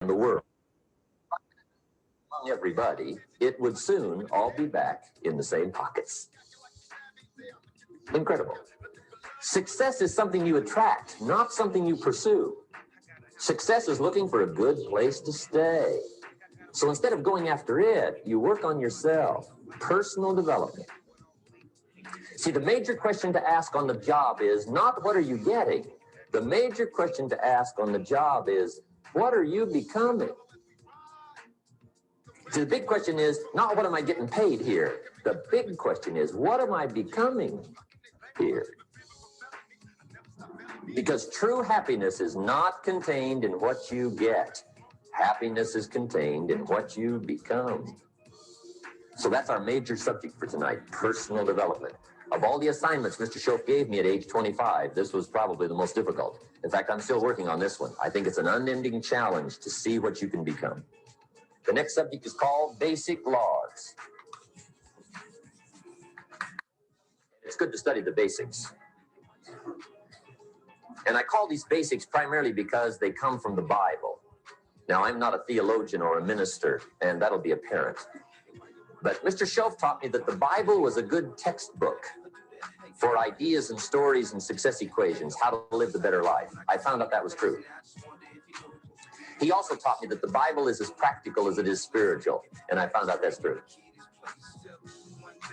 the world. Among everybody, it would soon all be back in the same pockets. Incredible. Success is something you attract, not something you pursue. Success is looking for a good place to stay. So instead of going after it, you work on yourself. Personal development. See, the major question to ask on the job is not what are you getting? The major question to ask on the job is what are you becoming? See, the big question is not what am I getting paid here? The big question is what am I becoming here? Because true happiness is not contained in what you get. Happiness is contained in what you become. So that's our major subject for tonight, personal development. Of all the assignments Mr. Schoaf gave me at age 25, this was probably the most difficult. In fact, I'm still working on this one. I think it's an unending challenge to see what you can become. The next subject is called basic laws. It's good to study the basics. And I call these basics primarily because they come from the Bible. Now, I'm not a theologian or a minister, and that'll be apparent. But Mr. Schoaf taught me that the Bible was a good textbook for ideas and stories and success equations, how to live the better life. I found out that was true. He also taught me that the Bible is as practical as it is spiritual, and I found out that's true.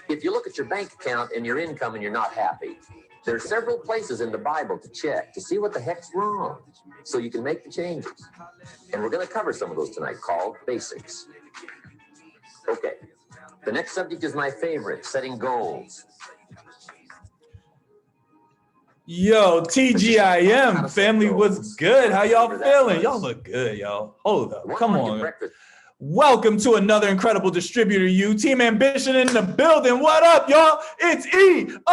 If you look at your bank account and your income and you're not happy, there are several places in the Bible to check to see what the heck's wrong so you can make the changes. And we're going to cover some of those tonight called basics. Okay. The next subject is my favorite, setting goals. Yo, TGIM family, what's good? How y'all feeling? Y'all look good, y'all. Hold up, come on. Welcome to another incredible Distributor U. Team Ambition in the building. What up, y'all? It's EOM.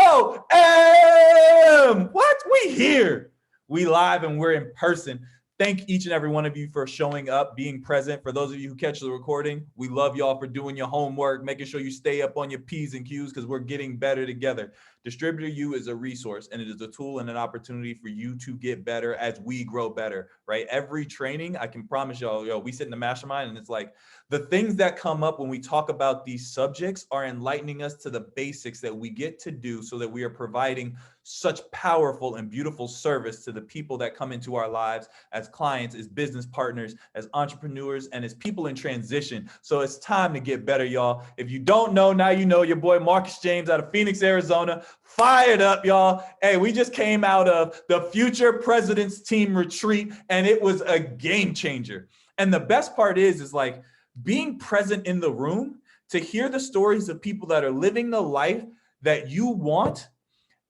What? We here. We live and we're in person. Thank each and every one of you for showing up, being present. For those of you who catch the recording, we love y'all for doing your homework, making sure you stay up on your P's and Q's because we're getting better together. Distributor U is a resource and it is a tool and an opportunity for you to get better as we grow better, right? Every training, I can promise y'all, we sit in the mastermind and it's like the things that come up when we talk about these subjects are enlightening us to the basics that we get to do so that we are providing such powerful and beautiful service to the people that come into our lives as clients, as business partners, as entrepreneurs, and as people in transition. So it's time to get better, y'all. If you don't know, now you know. Your boy Marcus James out of Phoenix, Arizona. Fired up, y'all. Hey, we just came out of the Future President's Team Retreat, and it was a game changer. And the best part is like being present in the room to hear the stories of people that are living the life that you want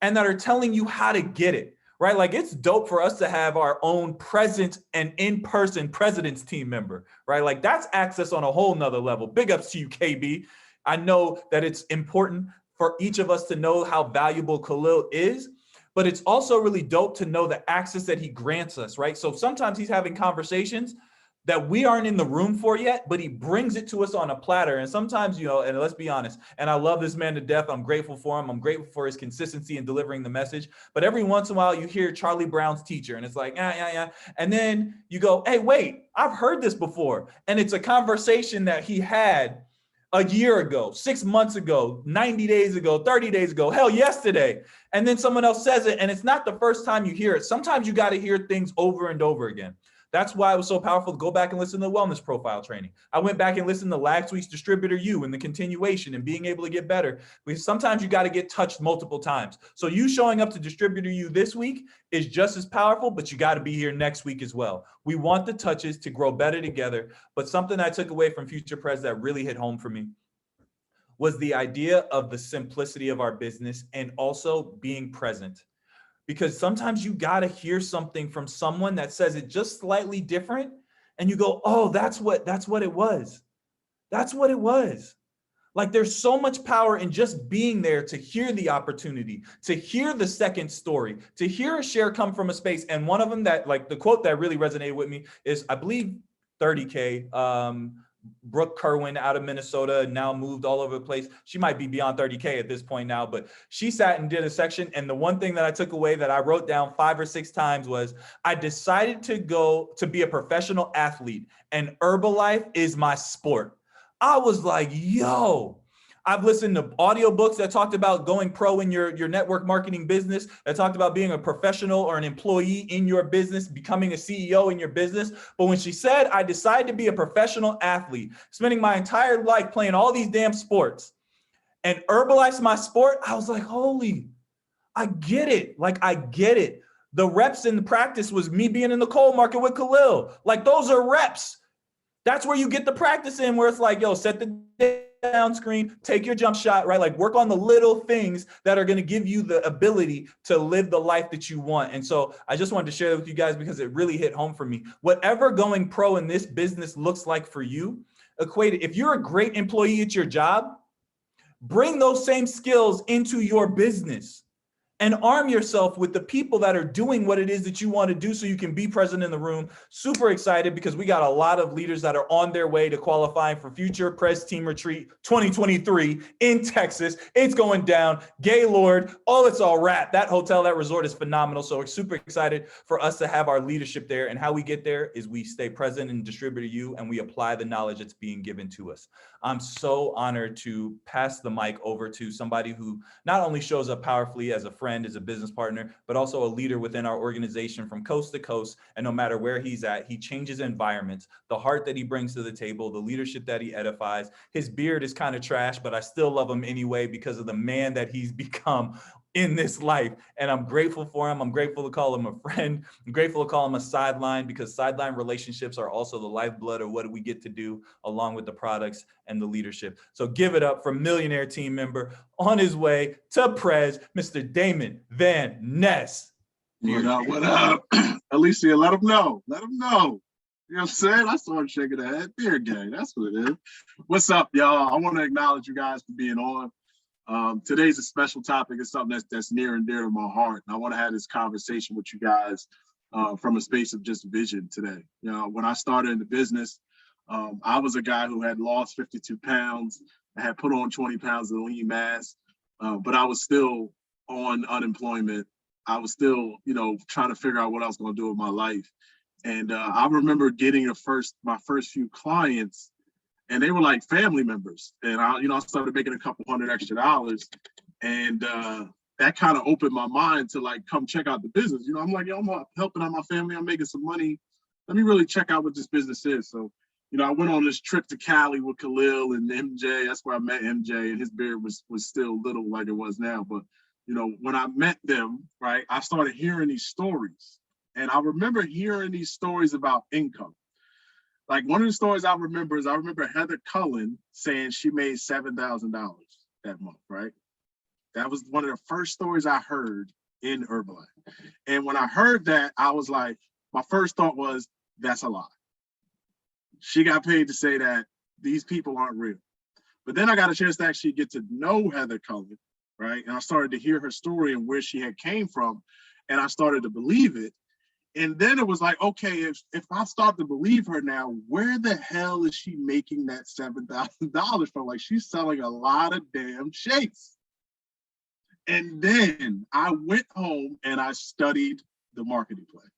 and that are telling you how to get it, right? Like it's dope for us to have our own present and in-person president's team member, right? Like that's access on a whole nother level. Big ups to you, KB. I know that it's important for each of us to know how valuable Khalil is, but it's also really dope to know the access that he grants us, right? So sometimes he's having conversations that we aren't in the room for yet, but he brings it to us on a platter. And sometimes, and let's be honest, and I love this man to death. I'm grateful for him. I'm grateful for his consistency in delivering the message. But every once in a while you hear Charlie Brown's teacher and it's like, yeah. And then you go, hey, wait, I've heard this before. And it's a conversation that he had a year ago, 6 months ago, 90 days ago, 30 days ago, hell, yesterday. And then someone else says it. And it's not the first time you hear it. Sometimes you got to hear things over and over again. That's why it was so powerful to go back and listen to the wellness profile training. I went back and listened to last week's Distributor U and the continuation and being able to get better. Because sometimes you got to get touched multiple times. So you showing up to Distributor U this week is just as powerful, but you got to be here next week as well. We want the touches to grow better together. But something I took away from Future Pres that really hit home for me was the idea of the simplicity of our business and also being present. Because sometimes you got to hear something from someone that says it just slightly different. And you go, oh, that's what it was. That's what it was. Like there's so much power in just being there to hear the opportunity, to hear the second story, to hear a share come from a space. And one of them that like the quote that really resonated with me is, I believe 30K, Brooke Kerwin out of Minnesota, now moved all over the place. She might be beyond 30K at this point now, but she sat and did a section. And the one thing that I took away that I wrote down 5 or 6 times was, I decided to go to be a professional athlete, and Herbalife is my sport. I was like, yo, I've listened to audiobooks that talked about going pro in your network marketing business, that talked about being a professional or an employee in your business, becoming a CEO in your business. But when she said, I decided to be a professional athlete, spending my entire life playing all these damn sports, and Herbalife's my sport, I was like, holy, I get it. Like, I get it. The reps in the practice was me being in the coal market with Khalil. Like, those are reps. That's where you get the practice in, where it's like, yo, set the down screen, take your jump shot, right? Like, work on the little things that are going to give you the ability to live the life that you want. And so I just wanted to share that with you guys because it really hit home for me. Whatever going pro in this business looks like for you, equate it. If you're a great employee at your job, bring those same skills into your business and arm yourself with the people that are doing what it is that you want to do so you can be present in the room. Super excited because we got a lot of leaders that are on their way to qualifying for Future Press Team Retreat 2023 in Texas. It's going down. Gaylord, it's all wrapped. That hotel, that resort is phenomenal. So we're super excited for us to have our leadership there. And how we get there is we stay present in Distributor U and we apply the knowledge that's being given to us. I'm so honored to pass the mic over to somebody who not only shows up powerfully as a friend, as a business partner, but also a leader within our organization from coast to coast. And no matter where he's at, he changes environments, the heart that he brings to the table, the leadership that he edifies. His beard is kind of trash, but I still love him anyway because of the man that he's become in this life. And I'm grateful for him. I'm grateful to call him a friend. I'm grateful to call him a sideline, because sideline relationships are also the lifeblood of what we get to do along with the products and the leadership. So give it up for millionaire team member on his way to Prez, Mr. Damon Van Ness. What up, what up? Alicia, let him know. Let him know. You know what I'm saying? I saw him shaking the head. Beer gang, that's what it is. What's up, y'all? I want to acknowledge you guys for being on. Today's a special topic. It's something that's near and dear to my heart. And I want to have this conversation with you guys from a space of just vision today. You know, when I started in the business, I was a guy who had lost 52 pounds. I had put on 20 pounds of lean mass, but I was still on unemployment. I was still, trying to figure out what I was going to do with my life. And I remember getting my first few clients, and they were like family members. And I started making a couple $100 extra. And that kind of opened my mind to like, come check out the business. I'm like, I'm helping out my family. I'm making some money. Let me really check out what this business is. So, I went on this trip to Cali with Khalil and MJ. That's where I met MJ, and his beard was still little like it was now. But, when I met them, right, I started hearing these stories. And I remember hearing these stories about income. Like, one of the stories I remember is Heather Cullen saying she made $7,000 that month, right? That was one of the first stories I heard in Herbalife. And when I heard that, I was like, my first thought was, that's a lie. She got paid to say that. These people aren't real. But then I got a chance to actually get to know Heather Cullen, right? And I started to hear her story and where she had came from, and I started to believe it. And then it was like, okay, if I start to believe her now, where the hell is she making that $7,000 from? Like, she's selling a lot of damn shakes. And then I went home and I studied the marketing plan.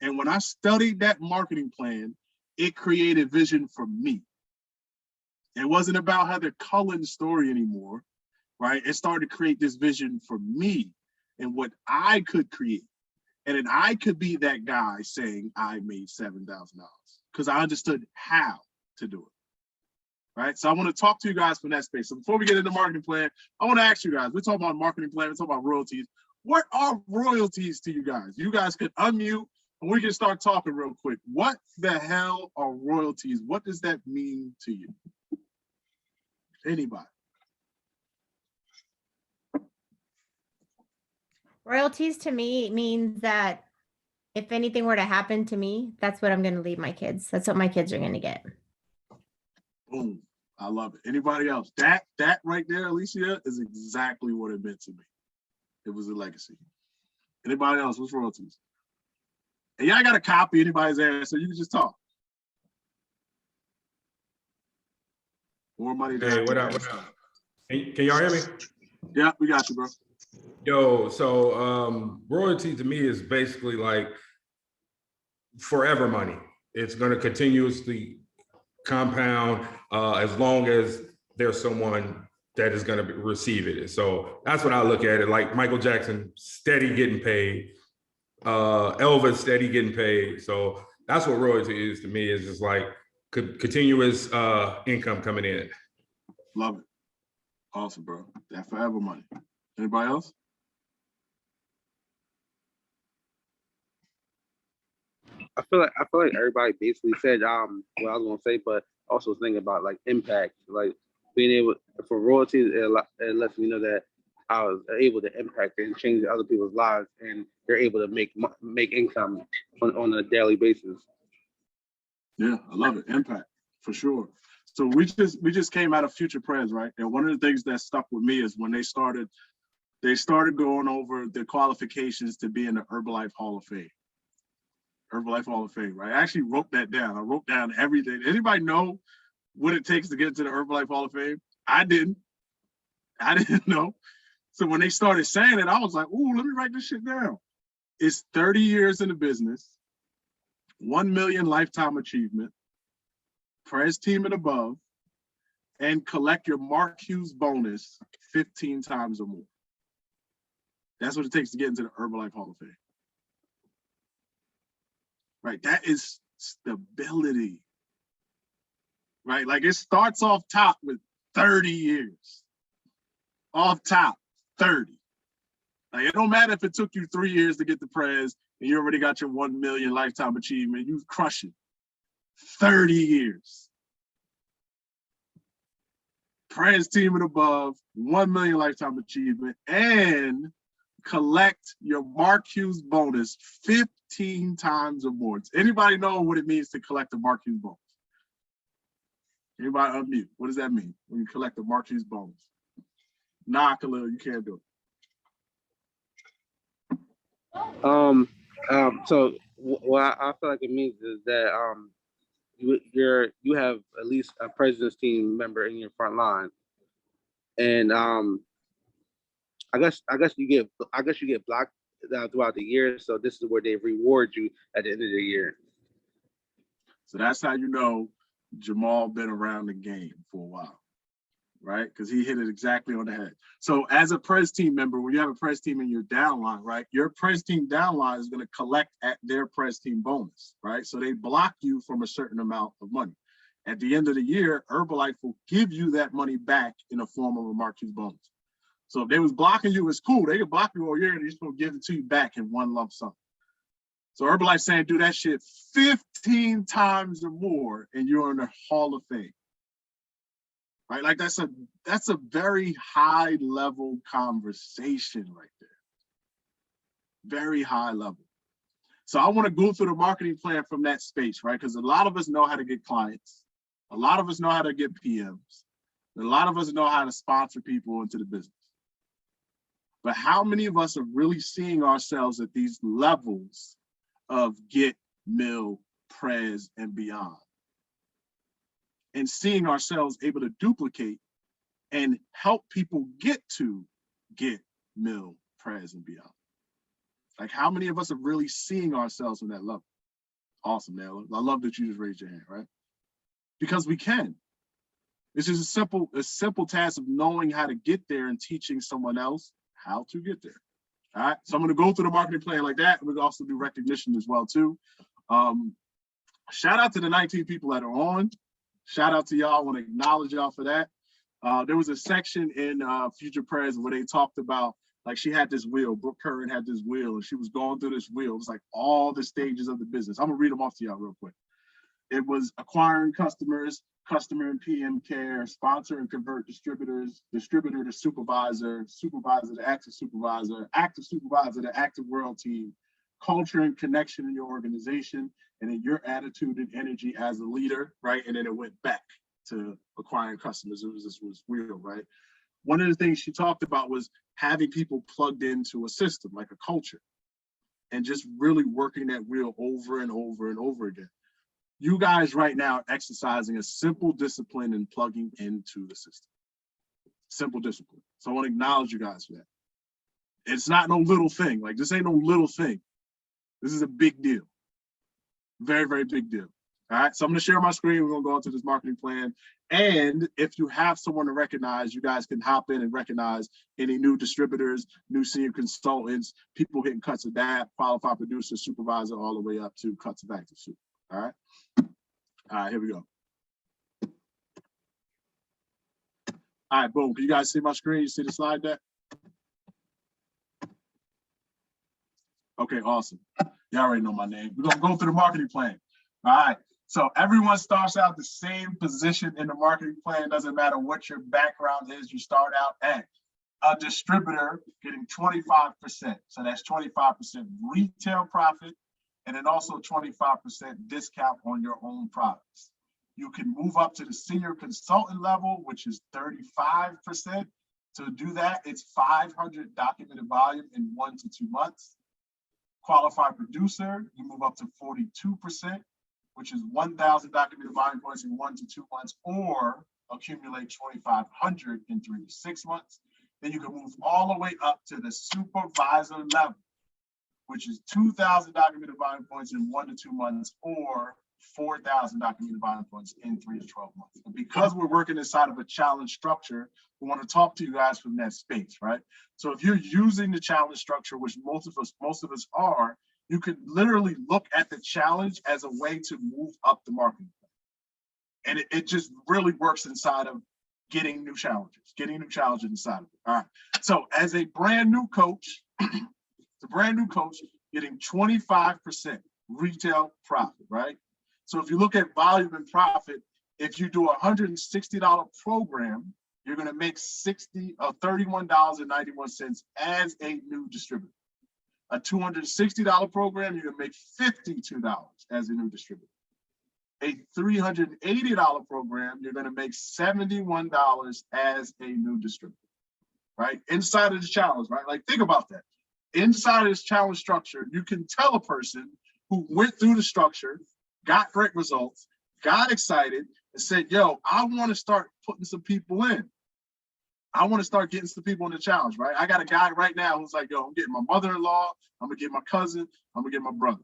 And when I studied that marketing plan, it created vision for me. It wasn't about Heather Cullen's story anymore, right? It started to create this vision for me and what I could create. And then I could be that guy saying I made $7,000 because I understood how to do it, right? So I want to talk to you guys from that space. So before we get into the marketing plan, I want to ask you guys, we're talking about marketing plan, we're talking about royalties. What are royalties to you guys? You guys could unmute and we can start talking real quick. What the hell are royalties? What does that mean to you? Anybody? Royalties to me means that if anything were to happen to me, that's what I'm going to leave my kids. That's what my kids are going to get. Boom. I love it. Anybody else? That right there, Alicia, is exactly what it meant to me. It was a legacy. Anybody else? What's royalties? And yeah, I got a copy anybody's answer, so you can just talk. More money. Hey, what up? What up? Can y'all hear me? Yeah, we got you, bro. Yo, so royalty to me is basically like forever money. It's going to continuously compound as long as there's someone that is going to receive it. So that's what I look at it. Like Michael Jackson, steady getting paid. Elvis, steady getting paid. So that's what royalty is to me. Is just like continuous income coming in. Love it. Awesome, bro. That forever money. Anybody else? I feel like everybody basically said what I was gonna say, but also thinking about like impact, like being able for royalties, it lets me know that I was able to impact and change other people's lives, and they're able to make income on a daily basis. Yeah, I love it. Impact for sure. So we just came out of Future Prez, right? And one of the things that stuck with me is when they started going over the qualifications to be in the Herbalife Hall of Fame. Herbalife Hall of Fame, right? I actually wrote that down. I wrote down everything. Anybody know what it takes to get to the Herbalife Hall of Fame? I didn't know. So when they started saying it, I was like, ooh, let me write this shit down. It's 30 years in the business, 1 million lifetime achievement, Prez team and above, and collect your Mark Hughes bonus 15 times or more. That's what it takes to get into the Herbalife Hall of Fame. Right, that is stability. Right, like it starts off top with 30 years. Off top, 30. Like it don't matter if it took you 3 years to get the Prez and you already got your 1 million lifetime achievement, you crush it. 30 years. Prez team and above, 1 million lifetime achievement, and collect your Mark Hughes bonus 15 times or more. Does anybody know what it means to collect a Mark Hughes bonus? Anybody unmute? What does that mean when you collect a Mark Hughes bonus? Nah, Khalil, you can't do it. So what I feel like it means is that you have at least a president's team member in your front line, and I guess you get blocked throughout the year. So this is where they reward you at the end of the year. So that's how you know Jamal been around the game for a while, right? Because he hit it exactly on the head. So as a Prez team member, when you have a Prez team in your downline, right, your Prez team downline is going to collect at their Prez team bonus, right? So they block you from a certain amount of money. At the end of the year, Herbalife will give you that money back in the form of a Mark Hughes bonus. So if they was blocking you, it's cool. They can block you all year and they're just going to give it to you back in one lump sum. So Herbalife saying, do that shit 15 times or more and you're in the Hall of Fame. Right? Like that's a very high level conversation right there. Very high level. So I want to go through the marketing plan from that space, right? Because a lot of us know how to get clients. A lot of us know how to get PMs. A lot of us know how to sponsor people into the business. But how many of us are really seeing ourselves at these levels of get, mill, Prez, and beyond? And seeing ourselves able to duplicate and help people get to get, mill, Prez, and beyond. Like how many of us are really seeing ourselves on that level? Awesome, Nayla. I love that you just raised your hand, right? Because we can. It's just a simple task of knowing how to get there and teaching someone else how to get there. All right, so I'm going to go through the marketing plan like that. We'll also do recognition as well too. Shout out to the 19 people that are on. Shout out to y'all. I want to acknowledge y'all for that. There was a section in Future Prez where they talked about, like, she had this wheel. Brooke Curran had this wheel, and she was going through this wheel. It was like all the stages of the business. I'm gonna read them off to y'all real quick. It was acquiring customers, customer and PM care, sponsor and convert distributors, distributor to supervisor, supervisor to active supervisor to active world team, culture and connection in your organization, and then your attitude and energy as a leader, right? And then it went back to acquiring customers. It was this wheel, right? One of the things she talked about was having people plugged into a system, like a culture, and just really working that wheel over and over and over again. you guys right now are exercising a simple discipline and plugging into the system. Simple discipline. So I want to acknowledge you guys for that. It's not no little thing. Like, this ain't no little thing. This is a big deal. Very, very big deal. All right, so I'm going to share my screen. We're going to go into this marketing plan. And if you have someone to recognize, you guys can hop in and recognize any new distributors, new senior consultants, people hitting cuts of that, qualified producer, supervisor, all the way up to cuts of active super. All right. All right, here we go. All right, boom. Can you guys see my screen? You see the slide deck? Okay, awesome. You already know my name. We're going to go through the marketing plan. All right. So everyone starts out the same position in the marketing plan. Doesn't matter what your background is. You start out at a distributor getting 25%. So that's 25% retail profit, and then also 25% discount on your own products. You can move up to the senior consultant level, which is 35%. To do that, it's 500 documented volume in 1 to 2 months. Qualified producer, you move up to 42%, which is 1,000 documented volume points in 1 to 2 months, or accumulate 2,500 in 3 to 6 months. Then you can move all the way up to the supervisor level, which is 2,000 documented volume points in 1 to 2 months, or 4,000 documented volume points in 3 to 12 months. And because we're working inside of a challenge structure, we want to talk to you guys from that space, right? So if you're using the challenge structure, which most of us are, you can literally look at the challenge as a way to move up the marketing plan. And it just really works inside of getting new challenges inside of it. All right. So as a brand new coach, getting 25% retail profit, right? So if you look at volume and profit, if you do a $160 program, you're going to make $31.91 as a new distributor. A $260 program, you're going to make $52 as a new distributor. A $380 program, you're going to make $71 as a new distributor, right? Inside of the challenge, right? Like, think about that. Inside of this challenge structure, you can tell a person who went through the structure, got great results, got excited, and said, yo, I want to start putting some people in. I want to start getting some people in the challenge, right? I got a guy right now who's like, yo, I'm getting my mother-in-law, I'm going to get my cousin, I'm going to get my brother.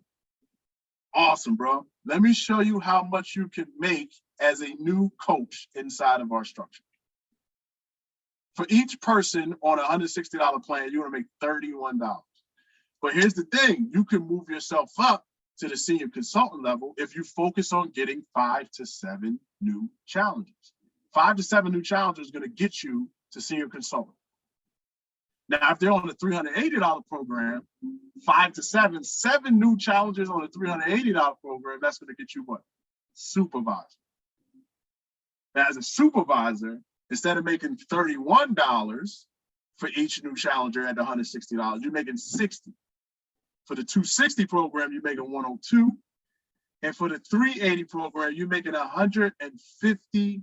Awesome, bro. Let me show you how much you can make as a new coach inside of our structure. For each person on a $160 plan, you're going to make $31. But here's the thing. You can move yourself up to the senior consultant level if you focus on getting 5 to 7 new challenges. 5 to 7 new challenges is going to get you to senior consultant. Now, if they're on the $380 program, 5 to 7 new challenges on a $380 program, that's going to get you what? Supervisor. Now, as a supervisor, instead of making $31 for each new challenger at the $160, you're making $60. For the 260 program, you're making $102. And for the 380 program, you're making $150,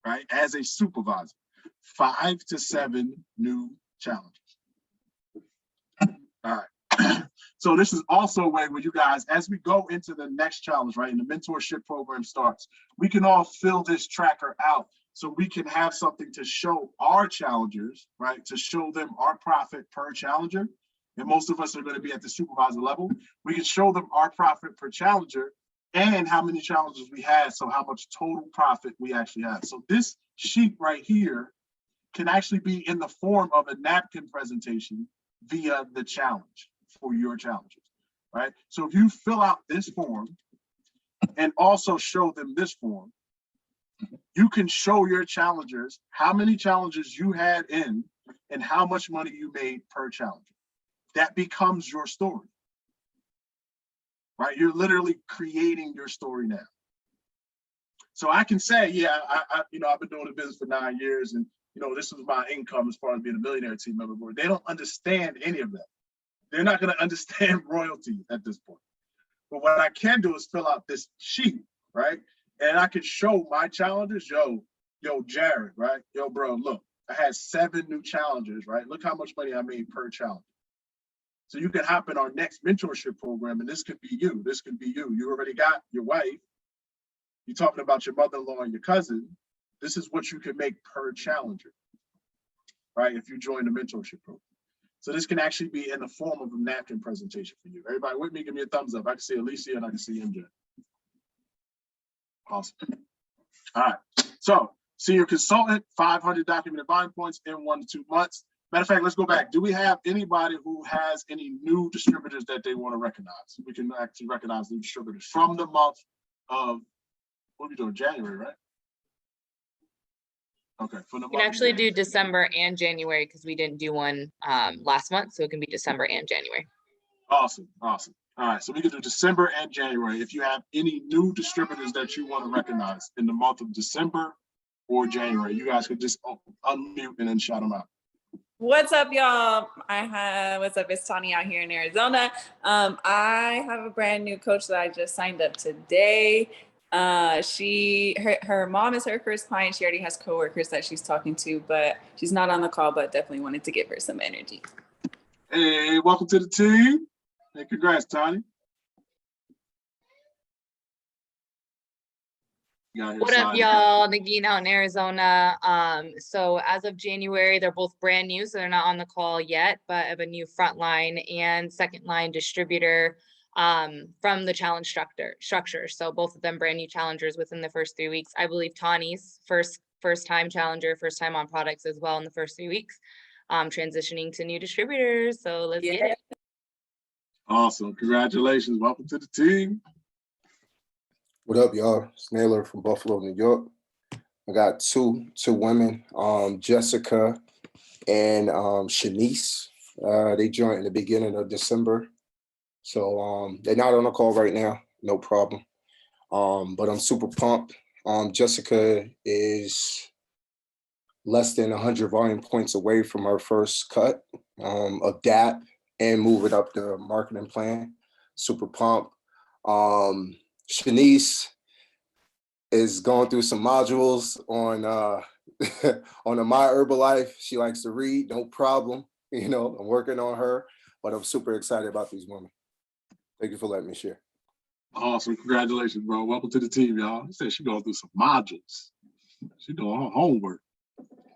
right? As a supervisor, 5 to 7 new challenges. All right. So this is also a way where you guys, as we go into the next challenge, right, and the mentorship program starts, we can all fill this tracker out so we can have something to show our challengers, right, to show them our profit per challenger. And most of us are going to be at the supervisor level. We can show them our profit per challenger and how many challenges we had, so how much total profit we actually have. So this sheet right here can actually be in the form of a napkin presentation via the challenge for your challenges, right? So if you fill out this form and also show them this form, you can show your challengers how many challenges you had in and how much money you made per challenger. That becomes your story, right? You're literally creating your story now. So I can say, yeah, I've been doing the business for 9 years, and this was my income as far as being a millionaire team member. But they don't understand any of that. They're not going to understand royalty at this point. But what I can do is fill out this sheet, right? And I can show my challengers, yo, Jared, right? Yo, bro, look, I had 7 new challengers, right? Look how much money I made per challenge. So you can hop in our next mentorship program, and this could be you. This could be you. You already got your wife. You're talking about your mother-in-law and your cousin. This is what you can make per challenger, right? If you join the mentorship program. So this can actually be in the form of a napkin presentation for you. Everybody with me, give me a thumbs up. I can see Alicia and I can see MJ. Awesome. All right. So senior consultant, 500 documented volume points in 1 to 2 months. Matter of fact, let's go back. Do we have anybody who has any new distributors that they want to recognize? We can actually recognize new distributors from the month of, what are we doing, January, right? Okay, for the You can actually do December and January because we didn't do one last month, so it can be December and January. Awesome, awesome. All right, so we can do December and January. If you have any new distributors that you want to recognize in the month of December or January, you guys could just unmute and then shout them out. What's up, y'all? What's up? It's Tani out here in Arizona. I have a brand new coach that I just signed up today. Her mom is her first client. She already has coworkers that she's talking to, but she's not on the call, but definitely wanted to give her some energy. Hey, welcome to the team. Hey, congrats, Tani. What up, y'all? Nagin out in Arizona. So as of January, they're both brand new, so they're not on the call yet, but I have a new frontline and second line distributor from the challenge structure. So both of them brand new challengers within the first 3 weeks. I believe Tani's first time challenger, first time on products as well in the first 3 weeks, transitioning to new distributors. So let's get it. Awesome. Congratulations. Welcome to the team. What up, y'all? It's Naylor from Buffalo, New York. I got two women, Jessica and Shanice. They joined in the beginning of December. So they're not on the call right now, no problem. But I'm super pumped. Jessica is less than 100 volume points away from her first cut of DAP and moving up the marketing plan. Super pumped. Shanice is going through some modules on on the My Herbalife. She likes to read, no problem. You know, I'm working on her, but I'm super excited about these women. Thank you for letting me share. Awesome. Congratulations, bro. Welcome to the team, y'all. She said she's going through some modules. She's doing her homework.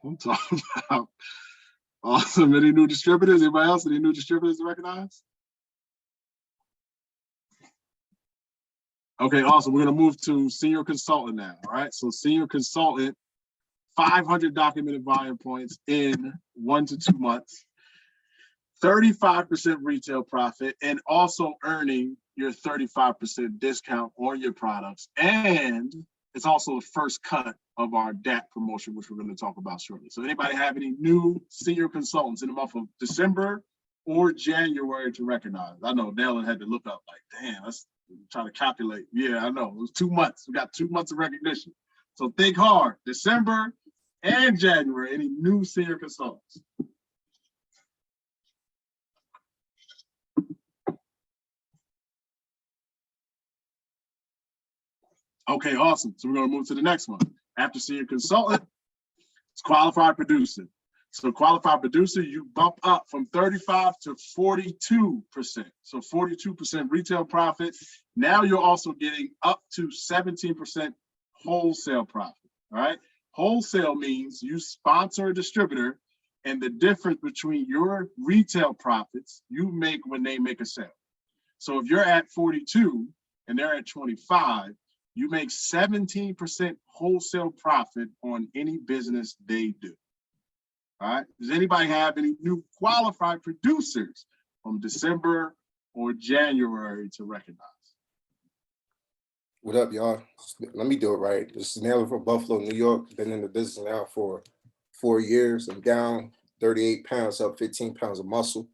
I'm talking about. Awesome. Any new distributors? Anybody else? Any new distributors to recognize? Okay, awesome. We're going to move to senior consultant now. All right. So senior consultant, 500 documented volume points in 1 to 2 months, 35% retail profit, and also earning your 35% discount on your products. And it's also the first cut of our DAP promotion, which we're going to talk about shortly. So anybody have any new senior consultants in the month of December or January to recognize? I know Dylan had to look up like, damn, let's try to calculate. Yeah, I know. It was 2 months. We got 2 months of recognition. So think hard. December and January, any new senior consultants? Okay, awesome. So we're going to move to the next one. After senior consultant, it's qualified producer. So qualified producer, you bump up from 35 to 42%. So 42% retail profit. Now you're also getting up to 17% wholesale profit. All right. Wholesale means you sponsor a distributor, and the difference between your retail profits you make when they make a sale. So if you're at 42 and they're at 25, you make 17% wholesale profit on any business they do. All right. Does anybody have any new qualified producers from December or January to recognize? What up, y'all? Let me do it right. This is Naylor from Buffalo, New York. Been in the business now for 4 years. I'm down 38 pounds, up 15 pounds of muscle.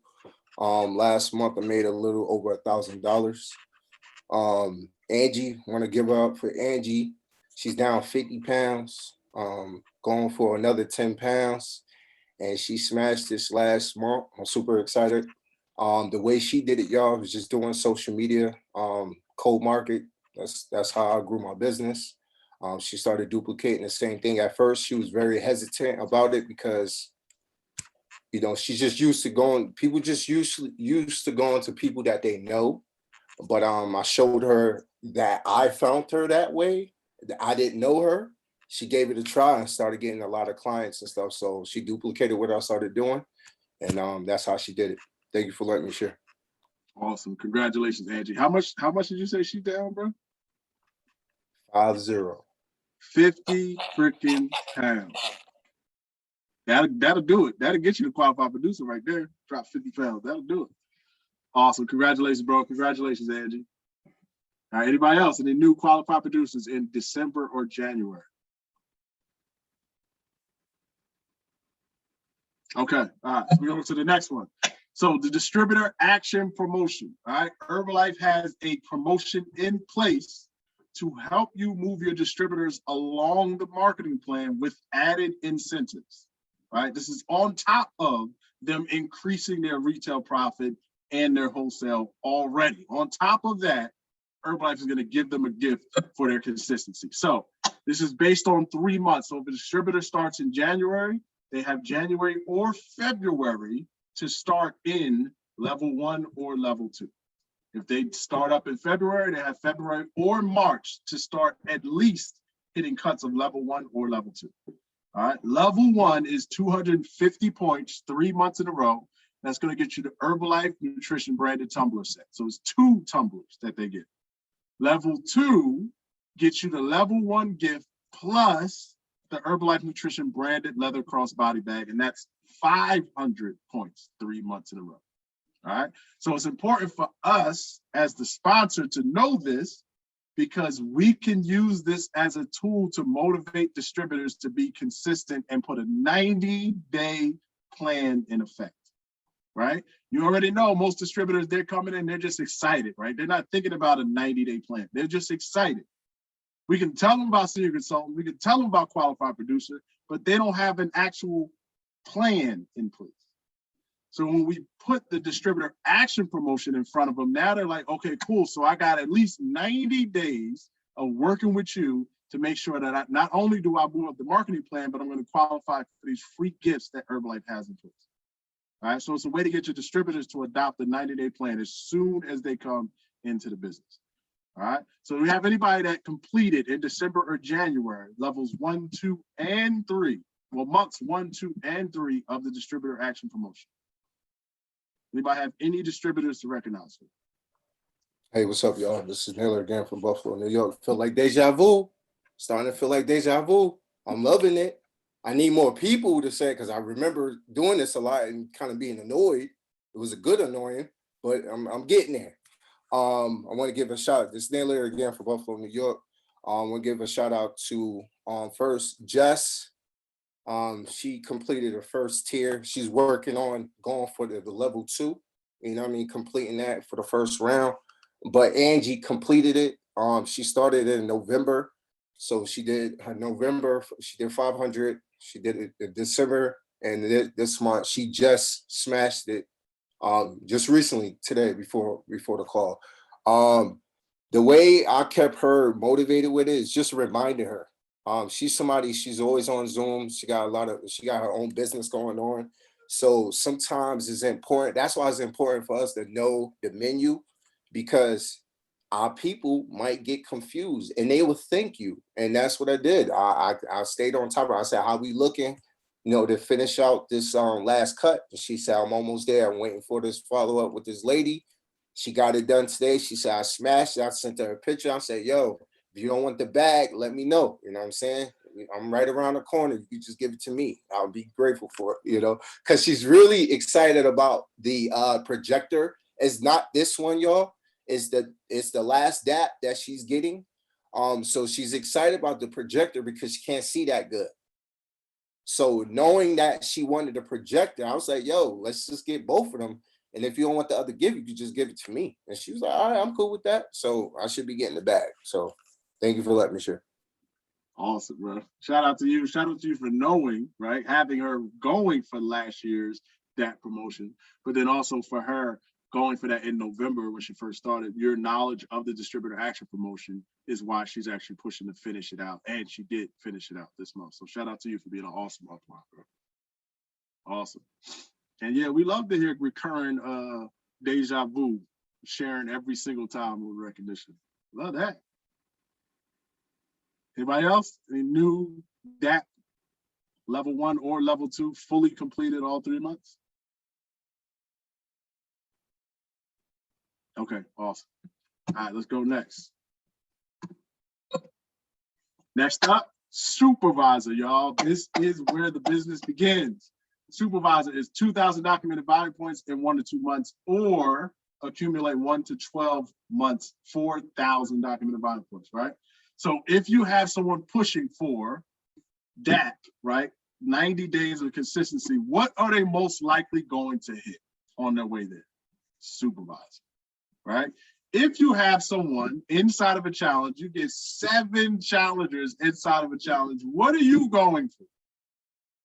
Last month, I made a little over $1,000. Angie, want to give up for Angie. She's down 50 pounds, going for another 10 pounds. And she smashed this last month. I'm super excited. The way she did it, y'all, was just doing social media, cold market. That's how I grew my business. She started duplicating the same thing. At first, she was very hesitant about it because You know, she's just used to going, people just used to going to people that they know. But I showed her that I found her that way. I didn't know her. She gave it a try and started getting a lot of clients and stuff. So she duplicated what I started doing. And that's how she did it. Thank you for letting me share. Awesome. Congratulations, Angie. How much did you say she down, bro? 50. 50 freaking pounds. That'll do it. That'll get you to qualified producer right there. Drop 50 pounds. That'll do it. Awesome. Congratulations, bro. Congratulations, Angie. All right, anybody else? Any new qualified producers in December or January? Okay, all right, so we're going to the next one. So the distributor action promotion, all right? Herbalife has a promotion in place to help you move your distributors along the marketing plan with added incentives, right? This is on top of them increasing their retail profit and their wholesale already. On top of that, Herbalife is going to give them a gift for their consistency. So this is based on 3 months. So if a distributor starts in January, they have January or February to start in level 1 or level 2. If they start up in February, they have February or March to start at least hitting cuts of level 1 or level 2. All right, level 1 is 250 points, 3 months in a row. That's going to get you the Herbalife Nutrition branded tumbler set. So it's 2 tumblers that they get. Level 2 gets you the level 1 gift plus the Herbalife Nutrition branded leather crossbody bag, and that's 500 points, 3 months in a row. All right. So it's important for us as the sponsor to know this, because we can use this as a tool to motivate distributors to be consistent and put a 90-day plan in effect. Right? You already know most distributors, they're coming in, they're just excited, right? They're not thinking about a 90-day plan. They're just excited. We can tell them about senior consultant, we can tell them about qualified producer, but they don't have an actual plan in place. So when we put the distributor action promotion in front of them, now they're like, okay, cool. So I got at least 90 days of working with you to make sure that not only do I move up the marketing plan, but I'm going to qualify for these free gifts that Herbalife has in place. All right, so it's a way to get your distributors to adopt the 90-day plan as soon as they come into the business. All right, so we have anybody that completed in December or January, levels 1, 2, and 3, well, months 1, 2, and 3 of the distributor action promotion. Anybody have any distributors to recognize? Hey, what's up, y'all? This is Naylor again from Buffalo, New York. Feel like deja vu. Starting to feel like deja vu. I'm loving it. I need more people to say, because I remember doing this a lot and kind of being annoyed. It was a good annoying, but I'm getting there. I want to give a shout out. This is Naylor again from Buffalo, New York. I want to give a shout out to first Jess. She completed her first tier. She's working on going for the level 2. You know what I mean? Completing that for the first round. But Angie completed it. She started in November. So she did her November, she did 500. She did it in December, and this month she just smashed it. Just recently, today, before the call. The way I kept her motivated with it is just reminding her. She's somebody, she's always on Zoom. She got her own business going on. So sometimes it's important. That's why it's important for us to know the menu, because our people might get confused and they will thank you. And that's what I did. I stayed on top of it. I said, how we looking, to finish out this last cut? And she said, I'm almost there. I'm waiting for this follow up with this lady. She got it done today. She said, I smashed it. I sent her a picture. I said, yo, if you don't want the bag, let me know. You know what I'm saying? I'm right around the corner. You just give it to me. I'll be grateful for it, because she's really excited about the projector. It's not this one, y'all. It's the last DAP that she's getting. So she's excited about the projector because she can't see that good. So knowing that she wanted the projector, I was like, yo, let's just get both of them. And if you don't want the other gift, you can just give it to me. And she was like, all right, I'm cool with that. So I should be getting the bag. So thank you for letting me share. Awesome, bro. Shout out to you. Shout out to you for knowing, right? Having her going for last year's DAP promotion, but then also for her going for that in November when she first started. Your knowledge of the distributor action promotion is why she's actually pushing to finish it out. And she did finish it out this month. So shout out to you for being an awesome upline, bro. Awesome. And yeah, we love to hear recurring deja vu, sharing every single time with recognition. Love that. Anybody else? Any new DAP level 1 or level 2 fully completed all 3 months? Okay, awesome. All right, let's go next. Next up, supervisor, y'all. This is where the business begins. Supervisor is 2,000 documented value points in 1 to 2 months, or accumulate 1 to 12 months, 4,000 documented value points, right? So if you have someone pushing for DAP, right, 90 days of consistency, what are they most likely going to hit on their way there? Supervisor, right? If you have someone inside of a challenge, you get 7 challengers inside of a challenge, what are you going for?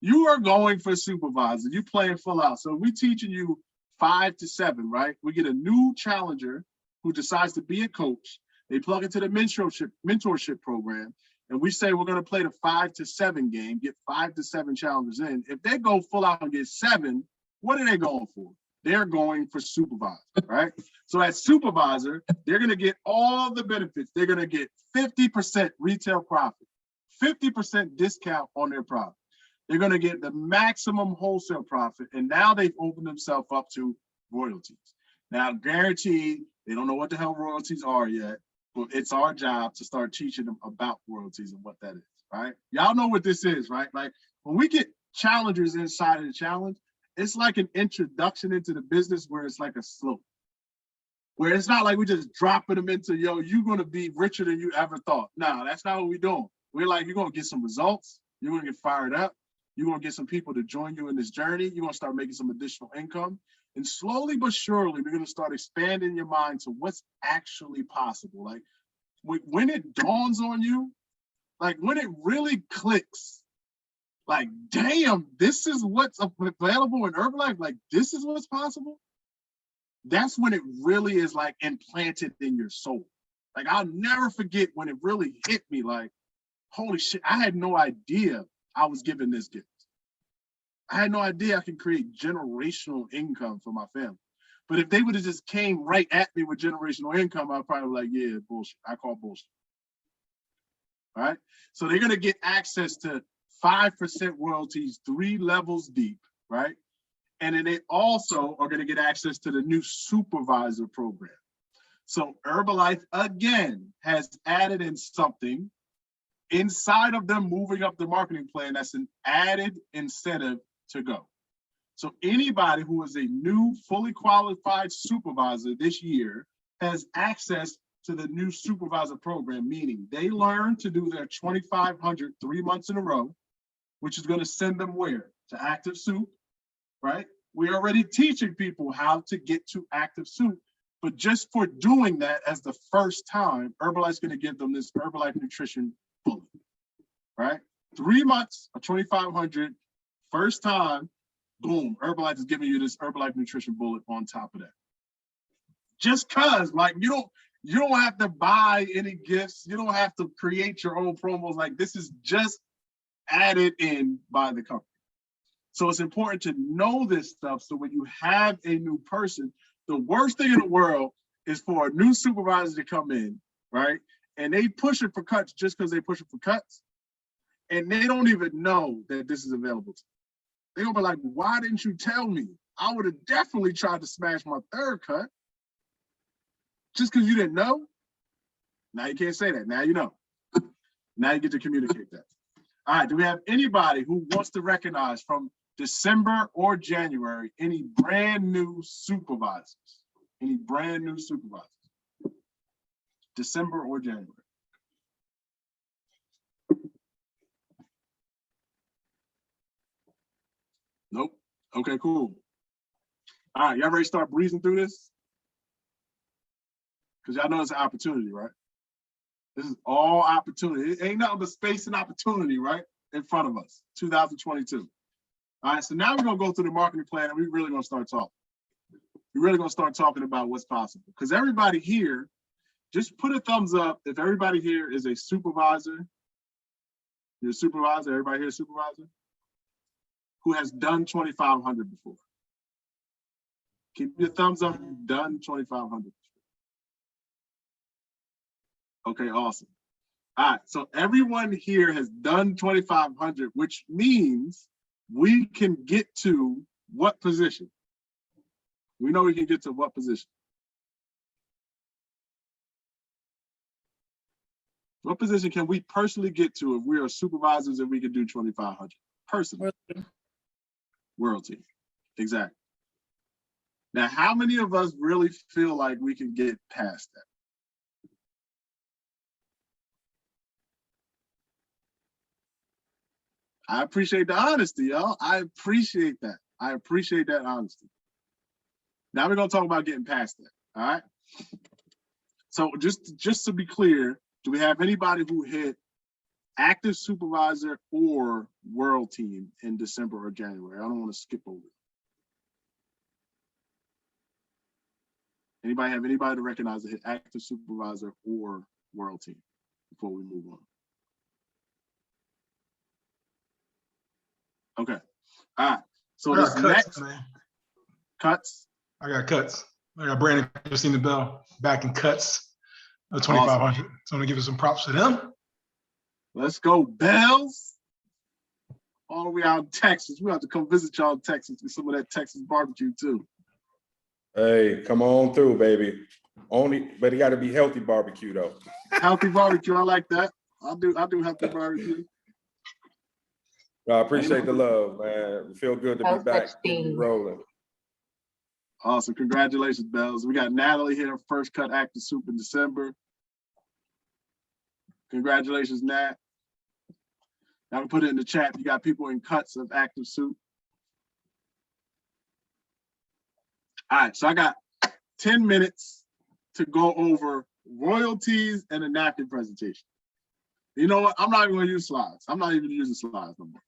You are going for supervisor. You playing full out. So we're teaching you 5 to 7, right? We get a new challenger who decides to be a coach. They plug into the mentorship program, and we say we're going to play the 5 to 7 game, get 5 to 7 challengers in. If they go full out and get 7, what are they going for? They're going for supervisor, right? So as supervisor, they're going to get all the benefits. They're going to get 50% retail profit, 50% discount on their product. They're going to get the maximum wholesale profit. And now they've opened themselves up to royalties. Now, guaranteed, they don't know what the hell royalties are yet, but it's our job to start teaching them about royalties and what that is, right? Y'all know what this is, right? Like when we get challengers inside of the challenge, it's like an introduction into the business where it's like a slope, where it's not like we just dropping them into, yo, you're going to be richer than you ever thought. No, that's not what we're doing. We're like, you're going to get some results. You're going to get fired up. You're going to get some people to join you in this journey. You're going to start making some additional income. And slowly but surely, we're going to start expanding your mind to what's actually possible. Like when it dawns on you, like when it really clicks, like, damn, this is what's available in Herbalife. Like, this is what's possible. That's when it really is like implanted in your soul. Like, I'll never forget when it really hit me like, holy shit, I had no idea I was given this gift. I had no idea I could create generational income for my family. But if they would have just came right at me with generational income, I'd probably be like, yeah, bullshit. I call bullshit. All right. So they're going to get access to 5% royalties, 3 levels deep, right? And then they also are going to get access to the new supervisor program. So Herbalife, again, has added in something inside of them moving up the marketing plan that's an added incentive to go. So anybody who is a new, fully qualified supervisor this year has access to the new supervisor program, meaning they learn to do their 2,500 3 months in a row, which is going to send them where? To Active Soup, right? We're already teaching people how to get to Active Soup, but just for doing that as the first time, Herbalife's going to give them this Herbalife Nutrition bullet, right? 3 months of 2,500, first time, boom, Herbalife is giving you this Herbalife Nutrition bullet on top of that. Just cause, like, you don't have to buy any gifts. You don't have to create your own promos. Like, this is just added in by the company. So it's important to know this stuff. So when you have a new person, the worst thing in the world is for a new supervisor to come in, right? And they push it for cuts just because they push it for cuts. And they don't even know that this is available to them. They're gonna be like, why didn't you tell me? I would have definitely tried to smash my 3rd cut. Just because you didn't know? Now you can't say that. Now you know. Now you get to communicate that. All right, do we have anybody who wants to recognize from December or January any brand new supervisors? Any brand new supervisors? December or January? Nope. Okay, cool. All right, y'all ready to start breezing through this? Because y'all know it's an opportunity, right? This is all opportunity. It ain't nothing but space and opportunity, right? In front of us, 2022. All right, so now we're gonna go through the marketing plan and we're really gonna start talking. We're really gonna start talking about what's possible. Because everybody here, just put a thumbs up if everybody here is a supervisor. You're a supervisor, everybody here is a supervisor? Who has done 2,500 before. Keep your thumbs up. You've done 2,500. Okay, awesome. All right, so everyone here has done 2,500, which means we can get to what position? We know we can get to what position? What position can we personally get to if we are supervisors and we can do 2,500? Personally. World team. Exactly. Now, how many of us really feel like we can get past that? I appreciate the honesty, y'all. I appreciate that. I appreciate that honesty. Now we're gonna talk about getting past that. All right. So just to be clear, do we have anybody who hit active supervisor or world team in December or January? I don't want to skip over it. Anybody have anybody to recognize that hit active supervisor or world team before we move on? Okay. All right. So this next cuts. I got cuts. I got Brandon Christina Bell back in cuts of 2,500. Awesome. So I'm gonna give you some props to them. Let's go, Bells. All the way out in Texas. We have to come visit y'all in Texas with some of that Texas barbecue too. Hey, come on through, baby. But it got to be healthy barbecue though. Healthy barbecue, I like that. I do healthy barbecue. I appreciate the love, man. Feel good to be back rolling. Awesome. Congratulations, Bells. We got Natalie here, first cut active soup in December. Congratulations, Nat. Now we put it in the chat. You got people in cuts of active soup. All right, so I got 10 minutes to go over royalties and a napkin presentation. You know what? I'm not even gonna use slides. I'm not even using slides no more.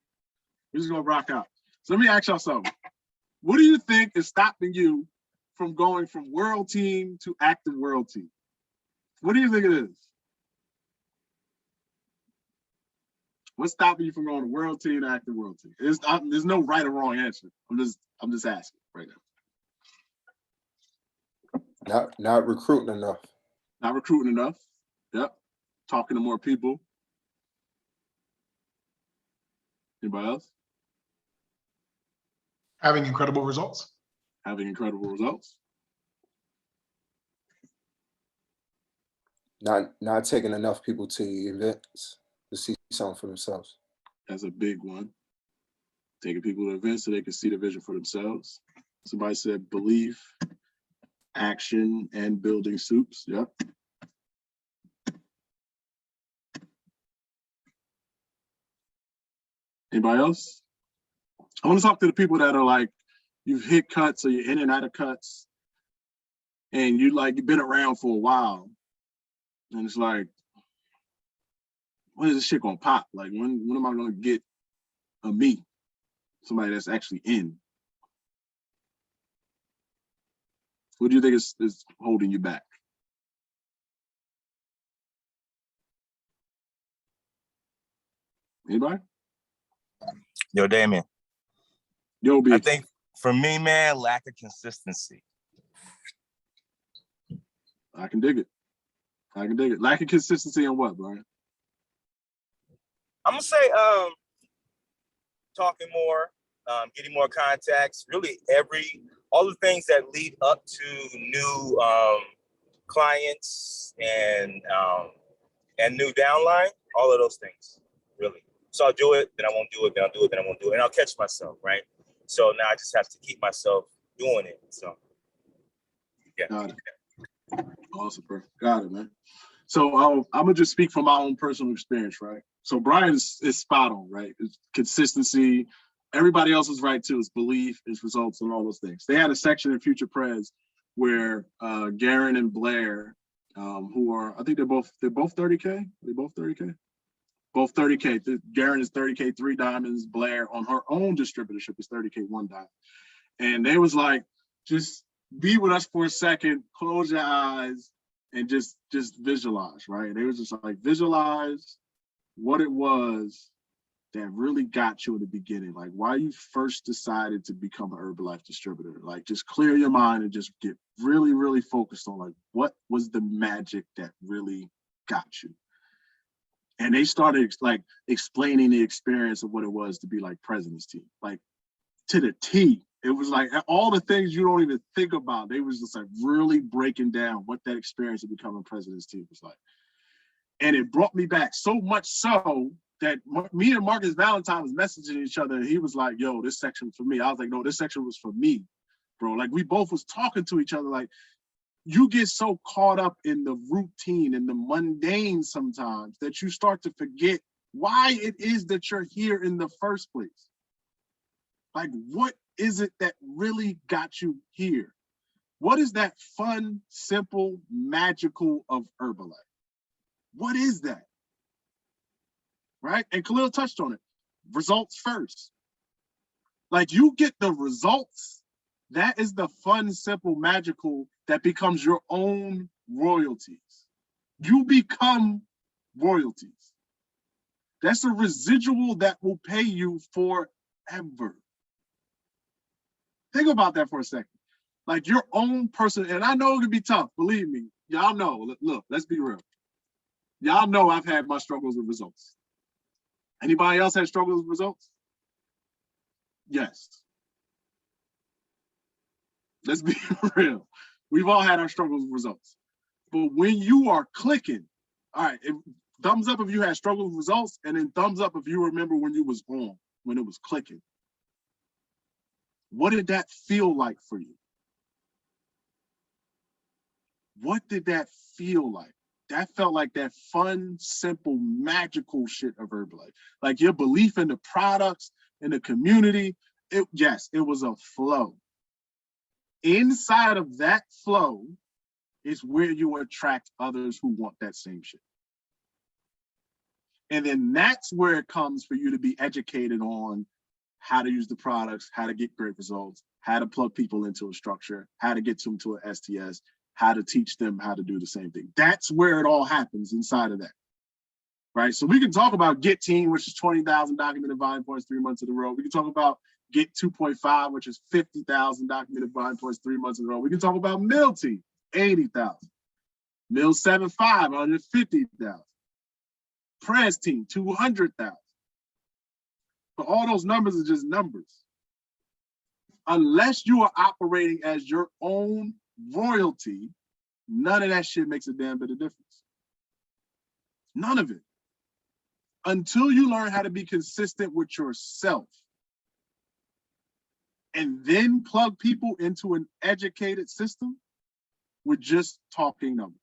We're just gonna rock out. So let me ask y'all something. What do you think is stopping you from going from world team to active world team? What do you think it is? What's stopping you from going to world team to active world team? There's no right or wrong answer. I'm just asking right now. Not recruiting enough. Not recruiting enough. Yep. Talking to more people. Anybody else? Having incredible results. Having incredible results. Not taking enough people to the events to see something for themselves. That's a big one. Taking people to events so they can see the vision for themselves. Somebody said belief, action, and building soups. Yep. Anybody else? I want to talk to the people that are like, you've hit cuts or you're in and out of cuts, and you've been around for a while, and it's like, when is this shit gonna pop? Like, when am I gonna get a me, somebody that's actually in? What do you think is holding you back? Anybody? Yo, Damien. Yo, B. I think for me, man, lack of consistency. I can dig it. I can dig it. Lack of consistency in what, Brian? I'm gonna say talking more, getting more contacts, really all the things that lead up to new clients and new downline, all of those things, really. So I'll do it, then I won't do it, then I'll do it, then I won't do it, and I'll catch myself, right? So now I just have to keep myself doing it. So yeah. Got it. Awesome, bro. Got it, man. So I'm gonna just speak from my own personal experience, right? So Brian is spot on, right? It's consistency. Everybody else is right too. It's belief, it's results, and all those things. They had a section in Future Prez where Garen and Blair, who are, I think they're both 30K. They both 30K. Both 30K. Garen is 30K, 3 diamonds. Blair on her own distributorship is 30K, 1 diamond. And they was like, just be with us for a second, close your eyes, and just visualize, right? They was just like, visualize what it was that really got you in the beginning? Like why you first decided to become an Herbalife distributor? Like just clear your mind and just get really, really focused on like what was the magic that really got you? And they started like explaining the experience of what it was to be like president's team, like to the T. It was like all the things you don't even think about. They was just like really breaking down what that experience of becoming president's team was like. And it brought me back so much so that me and Marcus Valentine was messaging each other. And he was like, yo, this section was for me. I was like, no, this section was for me, bro. Like we both was talking to each other. Like you get so caught up in the routine and the mundane sometimes that you start to forget why it is that you're here in the first place. Like, what is it that really got you here? What is that fun, simple, magical of Herbalife? What is that? Right? And Khalil touched on it. Results first. Like you get the results. That is the fun, simple, magical that becomes your own royalties. You become royalties. That's a residual that will pay you forever. Think about that for a second. Like your own person, and I know it can be tough, believe me. Y'all know, look, let's be real. Y'all know I've had my struggles with results. Anybody else had struggles with results? Yes. Let's be real. We've all had our struggles with results. But when you are clicking, all right, thumbs up if you had struggles with results, and then thumbs up if you remember when you was on, when it was clicking. What did that feel like for you? What did that feel like? That felt like that fun, simple, magical shit of Herbalife. Like your belief in the products, in the community, yes, it was a flow. Inside of that flow is where you attract others who want that same shit. And then that's where it comes for you to be educated on how to use the products, how to get great results, how to plug people into a structure, how to get them to an STS, how to teach them how to do the same thing. That's where it all happens inside of that, right? So we can talk about Get Team, which is 20,000 documented volume points 3 months in a row. We can talk about Get 2.5, which is 50,000 documented volume points 3 months in a row. We can talk about Mill Team, 80,000. Mill 7.5, 150,000. Press Team, 200,000. But all those numbers are just numbers. Unless you are operating as your own royalty, none of that shit makes a damn bit of difference. None of it. Until you learn how to be consistent with yourself and then plug people into an educated system, we're just talking numbers.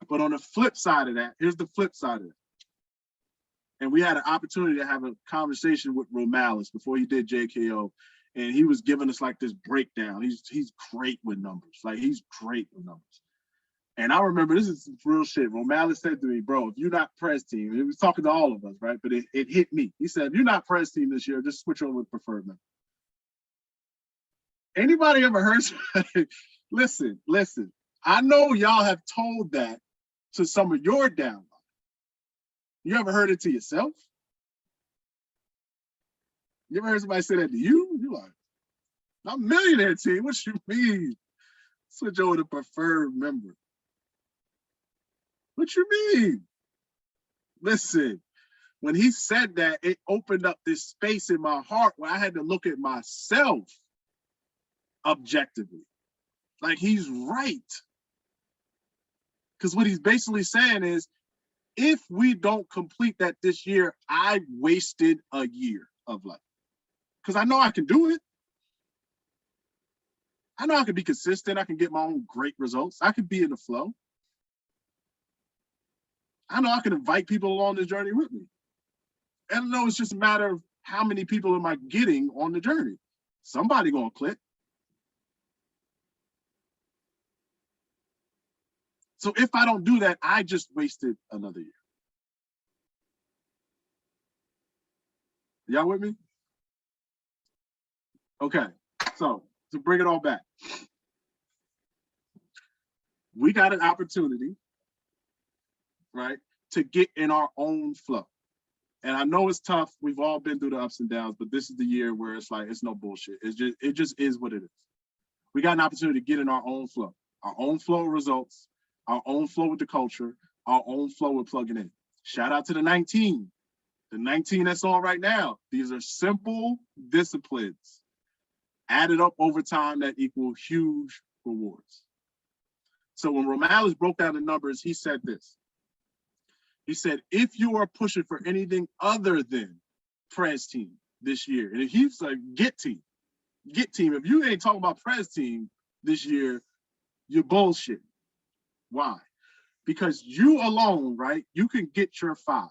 But on the flip side of that, here's the flip side of it. And we had an opportunity to have a conversation with Romalis before he did JKO. And he was giving us like this breakdown. He's great with numbers. Like he's great with numbers. And I remember this is some real shit. Romalis said to me, bro, if you're not press team, he was talking to all of us, right? But it hit me. He said, if you're not press team this year, just switch over to preferred member. Anybody ever heard somebody? Listen. I know y'all have told that to some of your downline. You ever heard it to yourself? You ever heard somebody say that to you? You're like, I'm millionaire team. What you mean? Switch over to preferred member. What you mean? Listen, when he said that, it opened up this space in my heart where I had to look at myself objectively. Like he's right. Because what he's basically saying is, if we don't complete that this year, I wasted a year of life. Because I know I can do it. I know I can be consistent. I can get my own great results. I can be in the flow. I know I can invite people along this journey with me. And I know it's just a matter of how many people am I getting on the journey. Somebody gonna click. So if I don't do that, I just wasted another year. Y'all with me? Okay, so to bring it all back, we got an opportunity, right, to get in our own flow. And I know it's tough. We've all been through the ups and downs, but this is the year where it's like, it's no bullshit. It just is what it is. We got an opportunity to get in our own flow of results, our own flow with the culture, our own flow with plugging in. Shout out to the 19 that's on right now. These are simple disciplines added up over time that equal huge rewards. So when Romales broke down the numbers, he said this. He said, if you are pushing for anything other than Prez team this year, and he's like, get team. If you ain't talking about Prez team this year, you're bullshit. Why? Because you alone, right, you can get your 5.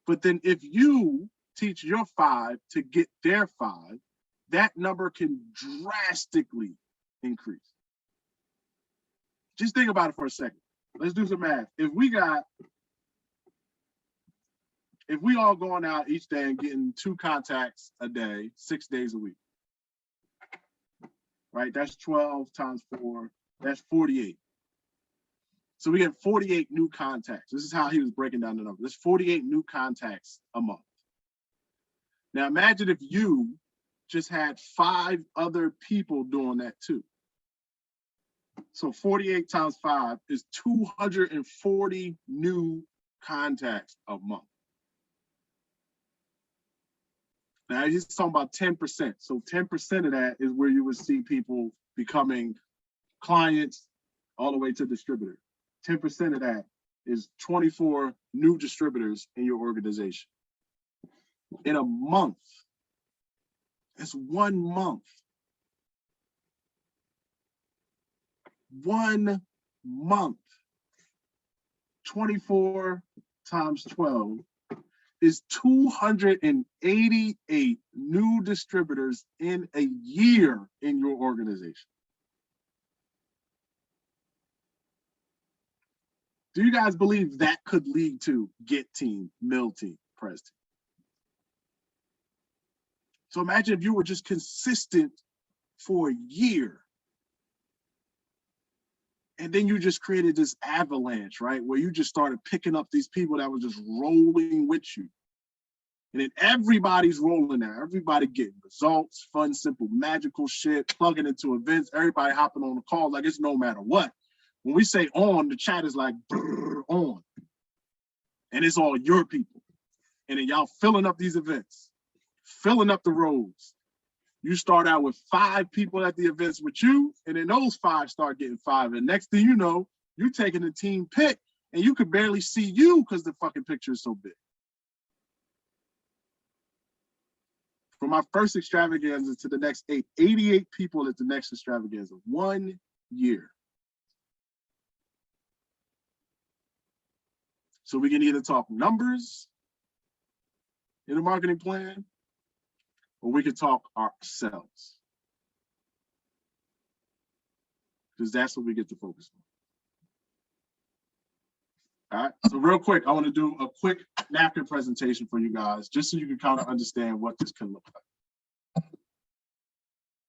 But then if you teach your 5 to get their 5, that number can drastically increase. Just think about it for a second. Let's do some math. If we all going out each day and getting 2 contacts a day, 6 days a week, right? That's 12 times 4, that's 48. So we get 48 new contacts. This is how he was breaking down the number. There's 48 new contacts a month. Now imagine if you just had 5 other people doing that too. So 48 times 5 is 240 new contacts a month. Now he's talking about 10%. So 10% of that is where you would see people becoming clients all the way to distributors. 10% of that is 24 new distributors in your organization. In a month, that's 1 month. 1 month. 24 times 12 is 288 new distributors in a year in your organization. Do you guys believe that could lead to get team, mill team, Prez team? So imagine if you were just consistent for a year. And then you just created this avalanche, right? Where you just started picking up these people that were just rolling with you. And then everybody's rolling now. Everybody getting results, fun, simple, magical shit, plugging into events, everybody hopping on the call like it's no matter what. When we say on, the chat is like on. And it's all your people. And then y'all filling up these events, filling up the roads. You start out with 5 people at the events with you, and then those 5 start getting 5. And next thing you know, you're taking the team pick, and you could barely see you because the fucking picture is so big. From my first extravaganza to the next 8, 88 people at the next extravaganza, 1 year. So we can either talk numbers in a marketing plan, or we could talk ourselves. Because that's what we get to focus on. All right, so real quick, I want to do a quick napkin presentation for you guys, just so you can kind of understand what this can look like.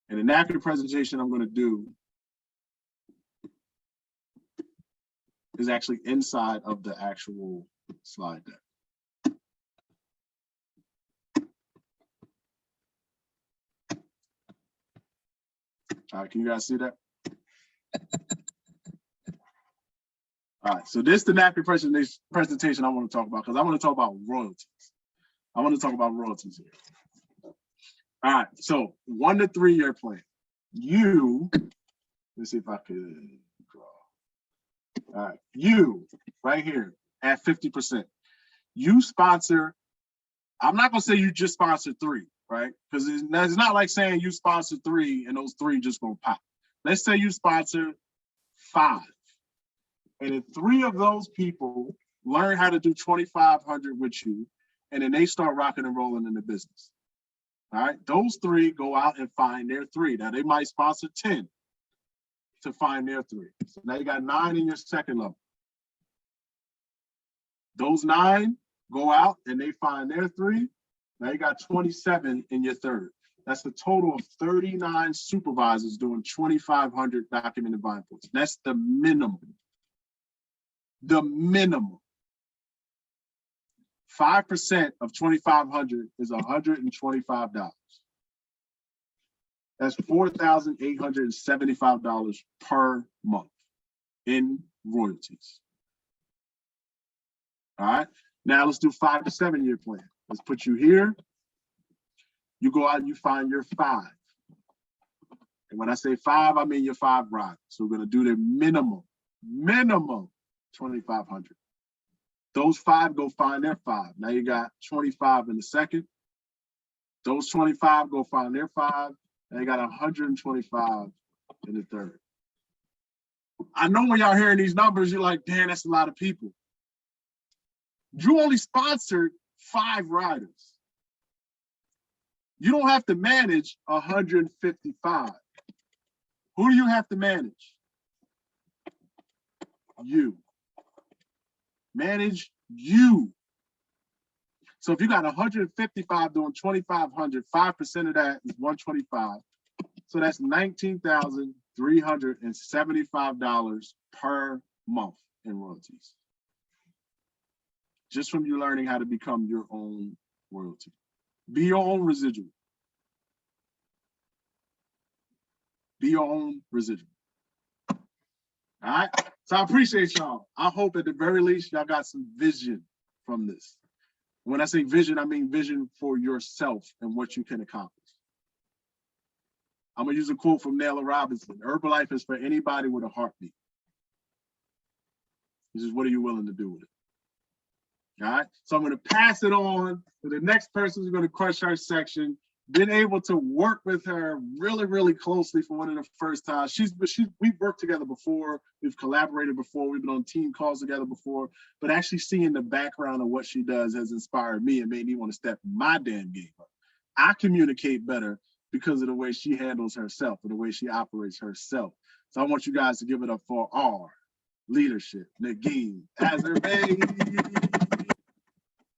And the napkin presentation I'm going to do is actually inside of the actual slide deck. All right, can you guys see that? All right, so this is the napkin presentation I want to talk about, because I want to talk about royalties. I want to talk about royalties here. All right, so 1 to 3 year plan. Let's see if I could draw. All right, you right here at 50%. You sponsor, I'm not gonna say you just sponsor 3, right? Because it's not like saying you sponsor 3 and those 3 just gonna pop. Let's say you sponsor 5. And if 3 of those people learn how to do 2,500 with you, and then they start rocking and rolling in the business. All right, those 3 go out and find their 3. Now they might sponsor 10 to find their 3. So now you got 9 in your second level. Those 9 go out and they find their 3. Now you got 27 in your third. That's a total of 39 supervisors doing 2,500 documented buying points. That's the minimum. The minimum. 5% of 2,500 is $125. That's $4,875 per month in royalties. All right. Now let's do 5 to 7 year plan. Let's put you here. You go out and you find your 5. And when I say 5, I mean your 5 riders. So we're going to do the minimum 2,500. Those 5 go find their 5. Now you got 25 in the second. Those 25 go find their 5. Now you got 125 in the third. I know when y'all hearing these numbers, you're like, damn, that's a lot of people. You only sponsored 5 riders. You don't have to manage 155. Who do you have to manage? You. Manage you. So if you got 155 doing 2,500, 5% of that is 125. So that's $19,375 per month in royalties. Just from you learning how to become your own royalty. Be your own residual. Be your own residual. All right. So I appreciate y'all. I hope at the very least y'all got some vision from this. When I say vision, I mean vision for yourself and what you can accomplish. I'm gonna use a quote from Naylor Robinson. Herbalife is for anybody with a heartbeat. This is what are you willing to do with it? All right. So I'm gonna pass it on to the next person who's gonna crush her section. Been able to work with her really, really closely for one of the first times. We've worked together before, we've collaborated before, we've been on team calls together before, but actually seeing the background of what she does has inspired me and made me want to step my damn game up. I communicate better because of the way she handles herself, and the way she operates herself. So I want you guys to give it up for our leadership, Nagin Azerbaijan.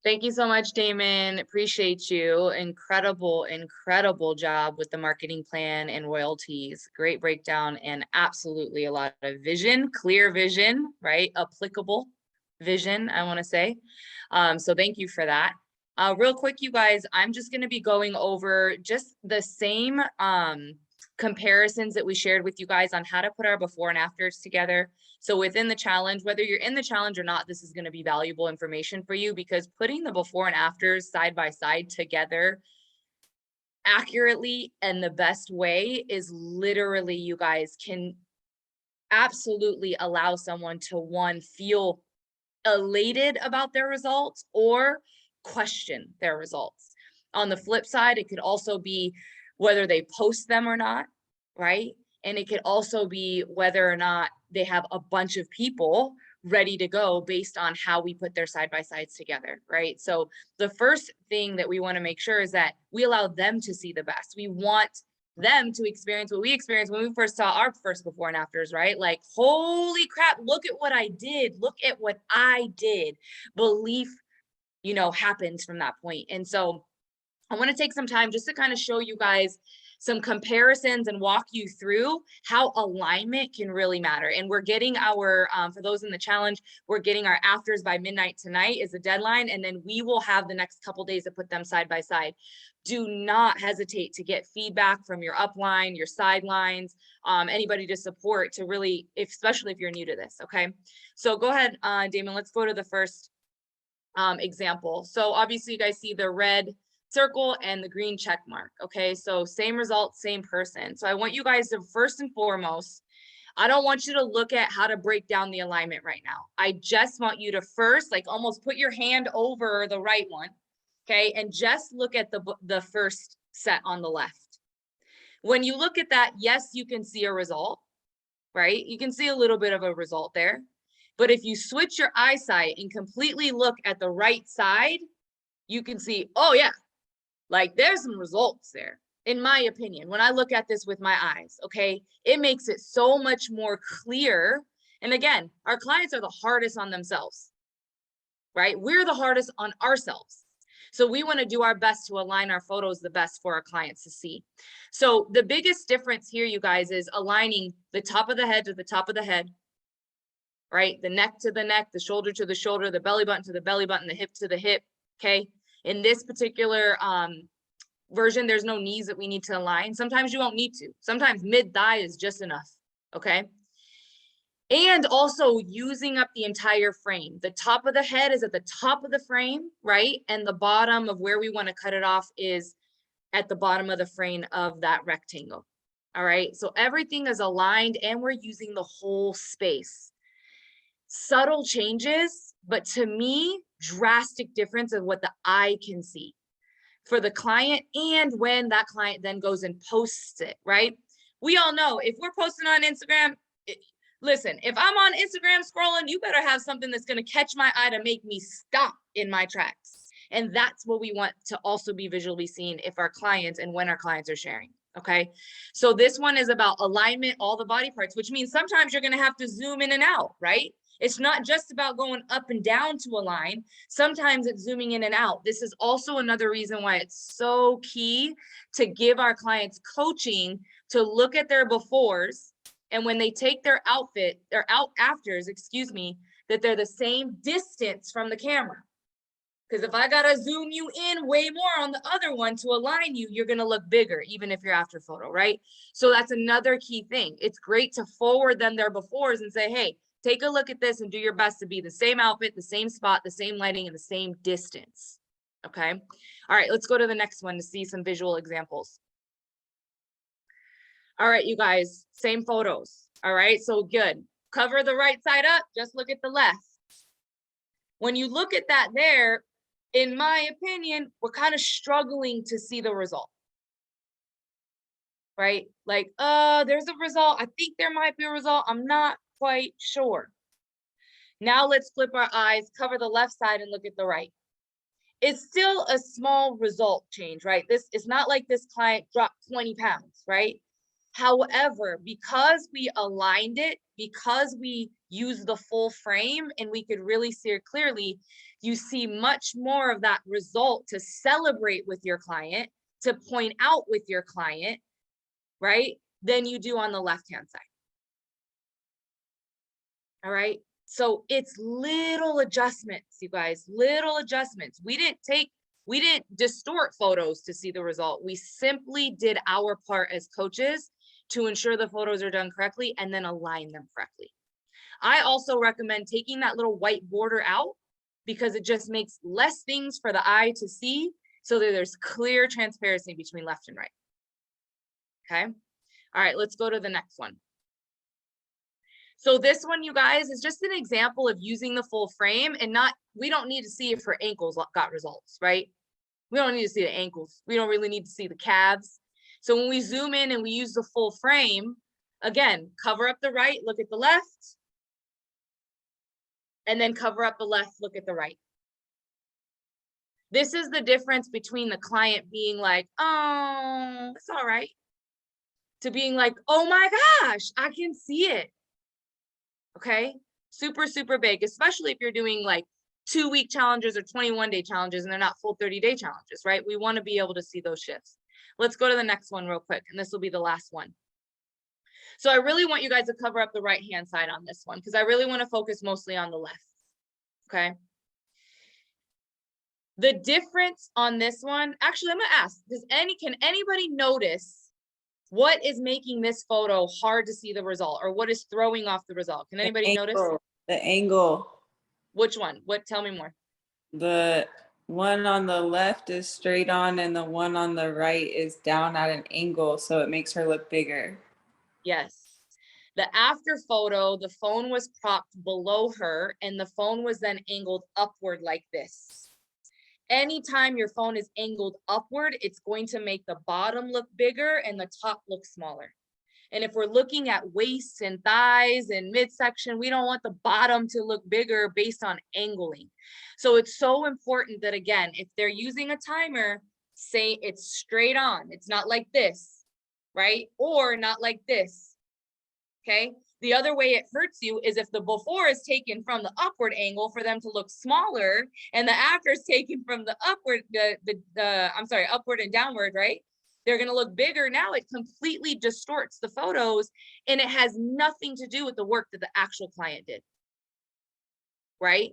Thank you so much, Damon. Appreciate you. Incredible, incredible job with the marketing plan and royalties. Great breakdown and absolutely a lot of vision, clear vision, right? Applicable vision, I want to say. So thank you for that. Real quick, you guys, I'm just going to be going over just the same comparisons that we shared with you guys on how to put our before and afters together. So within the challenge, whether you're in the challenge or not, this is going to be valuable information for you, because putting the before and afters side by side together accurately and the best way is literally, you guys can absolutely allow someone to, one, feel elated about their results or question their results. On the flip side, it could also be whether they post them or not, right? And it could also be whether or not they have a bunch of people ready to go based on how we put their side by sides together, right? So the first thing that we want to make sure is that we allow them to see the best. We want them to experience what we experienced when we first saw our first before and afters, right? Like, holy crap, look at what I did. Look at what I did. Belief, you know, happens from that point. And so I want to take some time just to kind of show you guys some comparisons and walk you through how alignment can really matter. And we're getting our, for those in the challenge, we're getting our afters by midnight tonight is the deadline. And then we will have the next couple days to put them side by side. Do not hesitate to get feedback from your upline, your sidelines, anybody to support to really, especially if you're new to this, okay? So go ahead, Damon, let's go to the first example. So obviously you guys see the red circle and the green check mark. Okay, so same result, same person. So I want you guys to, first and foremost, I don't want you to look at how to break down the alignment right now. I just want you to first, like, almost put your hand over the right one, okay, and just look at the first set on the left. When you look at that, yes, you can see a result, right? You can see a little bit of a result there. But if you switch your eyesight and completely look at the right side, you can see, oh yeah, like there's some results there, in my opinion, when I look at this with my eyes, okay? It makes it so much more clear. And again, our clients are the hardest on themselves, right? We're the hardest on ourselves. So we want to do our best to align our photos the best for our clients to see. So the biggest difference here, you guys, is aligning the top of the head to the top of the head, right? The neck to the neck, the shoulder to the shoulder, the belly button to the belly button, the hip to the hip, Okay. In this particular version, there's no knees that we need to align. Sometimes you won't need to. Sometimes mid-thigh is just enough. Okay. And also using up the entire frame. The top of the head is at the top of the frame, right? And the bottom of where we want to cut it off is at the bottom of the frame of that rectangle. All right. So everything is aligned and we're using the whole space. Subtle changes, but to me, drastic difference of what the eye can see for the client, and when that client then goes and posts it, right? We all know if we're posting on Instagram, listen, if I'm on Instagram scrolling, you better have something that's going to catch my eye to make me stop in my tracks. And that's what we want to also be visually seen if our clients and when our clients are sharing. Okay. So this one is about alignment, all the body parts, which means sometimes you're going to have to zoom in and out, right? It's not just about going up and down to align. Sometimes it's zooming in and out. This is also another reason why it's so key to give our clients coaching to look at their befores. And when they take their outfit, their out afters, excuse me, that they're the same distance from the camera. Because if I gotta zoom you in way more on the other one to align you, you're gonna look bigger, even if you're after photo, right? So that's another key thing. It's great to forward them their befores and say, hey, take a look at this and do your best to be the same outfit, the same spot, the same lighting, and the same distance. Okay. All right, let's go to the next one to see some visual examples. All right, you guys, same photos. All right, so good. Cover the right side up, just look at the left. When you look at that there, in my opinion, we're kind of struggling to see the result. Right? Like, there's a result. I think there might be a result. I'm not quite sure. Now let's flip our eyes, cover the left side and look at the right. It's still a small result change, right? This is not like this client dropped 20 pounds, right? However, because we aligned it, because we used the full frame and we could really see it clearly, you see much more of that result to celebrate with your client, to point out with your client, right? Than you do on the left-hand side. All right. So it's little adjustments, you guys, little adjustments. We didn't distort photos to see the result. We simply did our part as coaches to ensure the photos are done correctly and then align them correctly. I also recommend taking that little white border out because it just makes less things for the eye to see so that there's clear transparency between left and right. Okay. All right, let's go to the next one. So this one, you guys, is just an example of using the full frame and we don't need to see if her ankles got results, right? We don't need to see the ankles. We don't really need to see the calves. So when we zoom in and we use the full frame, again, cover up the right, look at the left, and then cover up the left, look at the right. This is the difference between the client being like, oh, it's all right, to being like, oh my gosh, I can see it. Okay, super, super big, especially if you're doing like 2-week challenges or 21-day challenges and they're not full 30-day challenges, right? We want to be able to see those shifts. Let's go to the next one real quick, and this will be the last one. So I really want you guys to cover up the right-hand side on this one because I really want to focus mostly on the left, okay? The difference on this one, actually, I'm gonna ask, can anybody notice what is making this photo hard to see the result, or what is throwing off the result? Can anybody notice? The angle. Which one? Tell me more. The one on the left is straight on and the one on the right is down at an angle, so it makes her look bigger. Yes. The after photo, the phone was propped below her and the phone was then angled upward like this. Anytime your phone is angled upward, it's going to make the bottom look bigger and the top look smaller. And if we're looking at waist and thighs and midsection, we don't want the bottom to look bigger based on angling. So it's so important that, again, if they're using a timer, say it's straight on. It's not like this, right? Or not like this, okay? The other way it hurts you is if the before is taken from the upward angle for them to look smaller and the after is taken from the upward, upward and downward, right? They're going to look bigger. Now it completely distorts the photos and it has nothing to do with the work that the actual client did, right?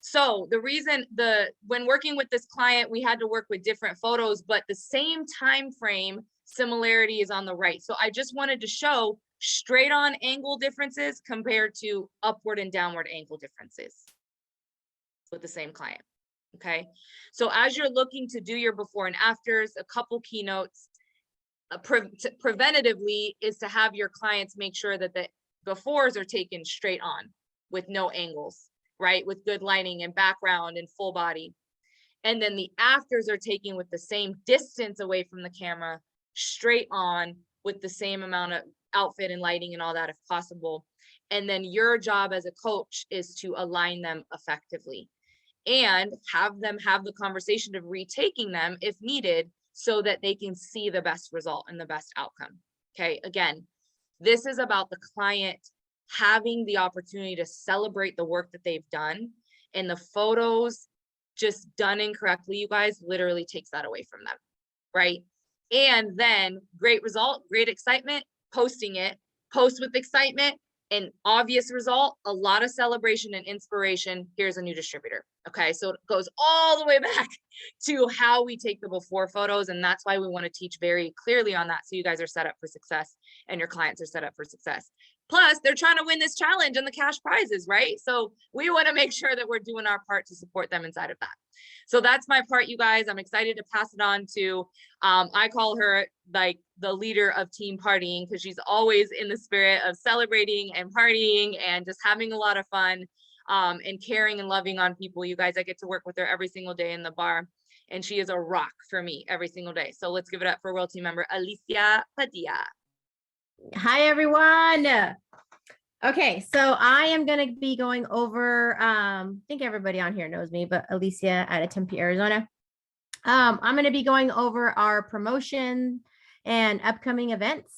So the reason when working with this client, we had to work with different photos, but the same time frame similarity is on the right. So I just wanted to show straight on angle differences compared to upward and downward angle differences with the same client. Okay. So as you're looking to do your before and afters, a couple keynotes preventatively is to have your clients make sure that the befores are taken straight on with no angles, right? With good lighting and background and full body. And then the afters are taken with the same distance away from the camera, straight on with the same amount of outfit and lighting and all that if possible. And then your job as a coach is to align them effectively and have them have the conversation of retaking them if needed so that they can see the best result and the best outcome. Okay, again, this is about the client having the opportunity to celebrate the work that they've done, and the photos just done incorrectly, you guys, literally takes that away from them, right? And then great result, great excitement, posting it, post with excitement, an obvious result, a lot of celebration and inspiration. Here's a new distributor. Okay, so it goes all the way back to how we take the before photos. And that's why we want to teach very clearly on that. So you guys are set up for success and your clients are set up for success. Plus, they're trying to win this challenge and the cash prizes, right? So we want to make sure that we're doing our part to support them inside of that. So that's my part, you guys. I'm excited to pass it on to, I call her like the leader of team partying, because she's always in the spirit of celebrating and partying and just having a lot of fun and caring and loving on people. You guys, I get to work with her every single day in the bar, and she is a rock for me every single day. So let's give it up for World Team member Alicia Padilla. Hi, everyone. Okay, so I am going to be going over, I think everybody on here knows me, but Alicia out of Tempe, Arizona. I'm going to be going over our promotion and upcoming events.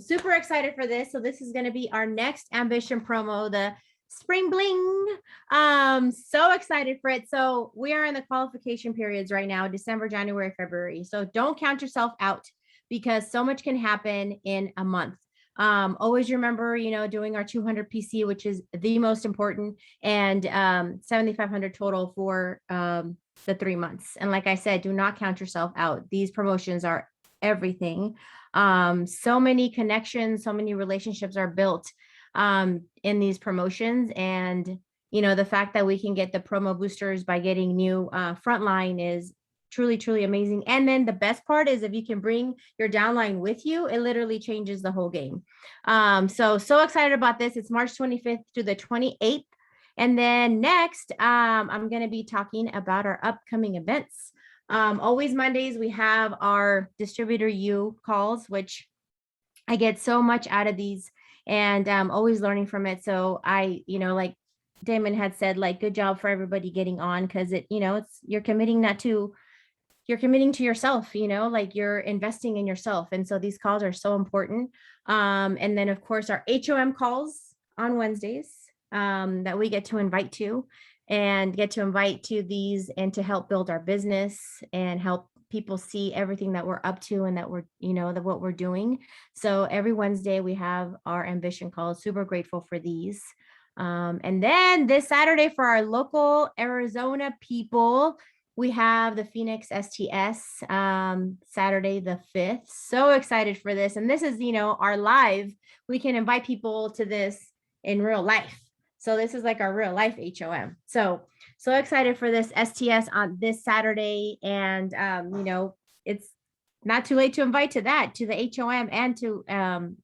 Super excited for this. So this is going to be our next ambition promo, the Spring Bling. So excited for it. So we are in the qualification periods right now, December, January, February. So don't count yourself out, because so much can happen in a month. Always remember, you know, doing our 200 PC, which is the most important, and 7,500 total for the 3 months. And like I said, do not count yourself out. These promotions are everything. So many connections, so many relationships are built in these promotions. And, you know, the fact that we can get the promo boosters by getting new frontline is truly, truly amazing. And then the best part is if you can bring your downline with you, it literally changes the whole game. So excited about this. It's March 25th through the 28th. And then next, I'm going to be talking about our upcoming events. Always Mondays, we have our Distributor U calls, which I get so much out of these, and I'm always learning from it. So I, you know, like Damon had said, like, good job for everybody getting on, because it, you know, you're committing to yourself, you know, like you're investing in yourself. And so these calls are so important. And then of course our HOM calls on Wednesdays that we get to invite to these, and to help build our business and help people see everything that we're up to and that we're, you know, what we're doing. So every Wednesday we have our ambition calls. Super grateful for these. And then this Saturday, for our local Arizona people, we have the Phoenix STS Saturday the 5th. So excited for this. And this is, you know, our live. We can invite people to this in real life. So this is like our real life HOM. So excited for this STS on this Saturday. And, you know, it's not too late to invite to the HOM and to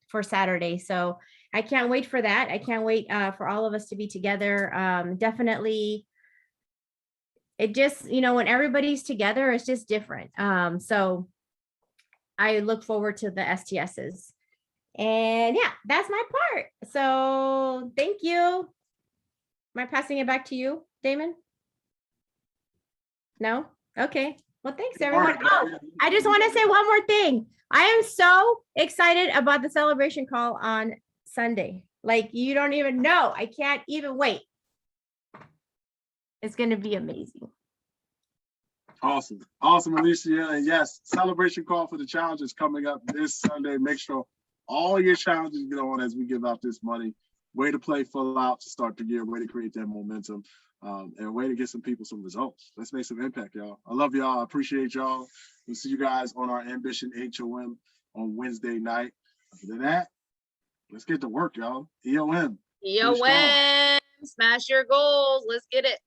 for Saturday. So I can't wait for that. I can't wait for all of us to be together. Definitely. It just, you know, when everybody's together, it's just different. So I look forward to the STSs. And yeah, that's my part. So thank you. Am I passing it back to you, Damon? No? Okay. Well, thanks everyone. Oh, I just want to say one more thing. I am so excited about the celebration call on Sunday. Like, you don't even know. I can't even wait. It's going to be amazing. Awesome. Awesome, Alicia. And yes, celebration call for the challenge is coming up this Sunday. Make sure all your challenges get on as we give out this money. way to play full out to start the year, way to create that momentum, and a way to get some people some results. Let's make some impact, y'all. I love y'all. I appreciate y'all. We'll see you guys on our Ambition HOM on Wednesday night. After that, let's get to work, y'all. EOM. EOM, smash your goals. Let's get it.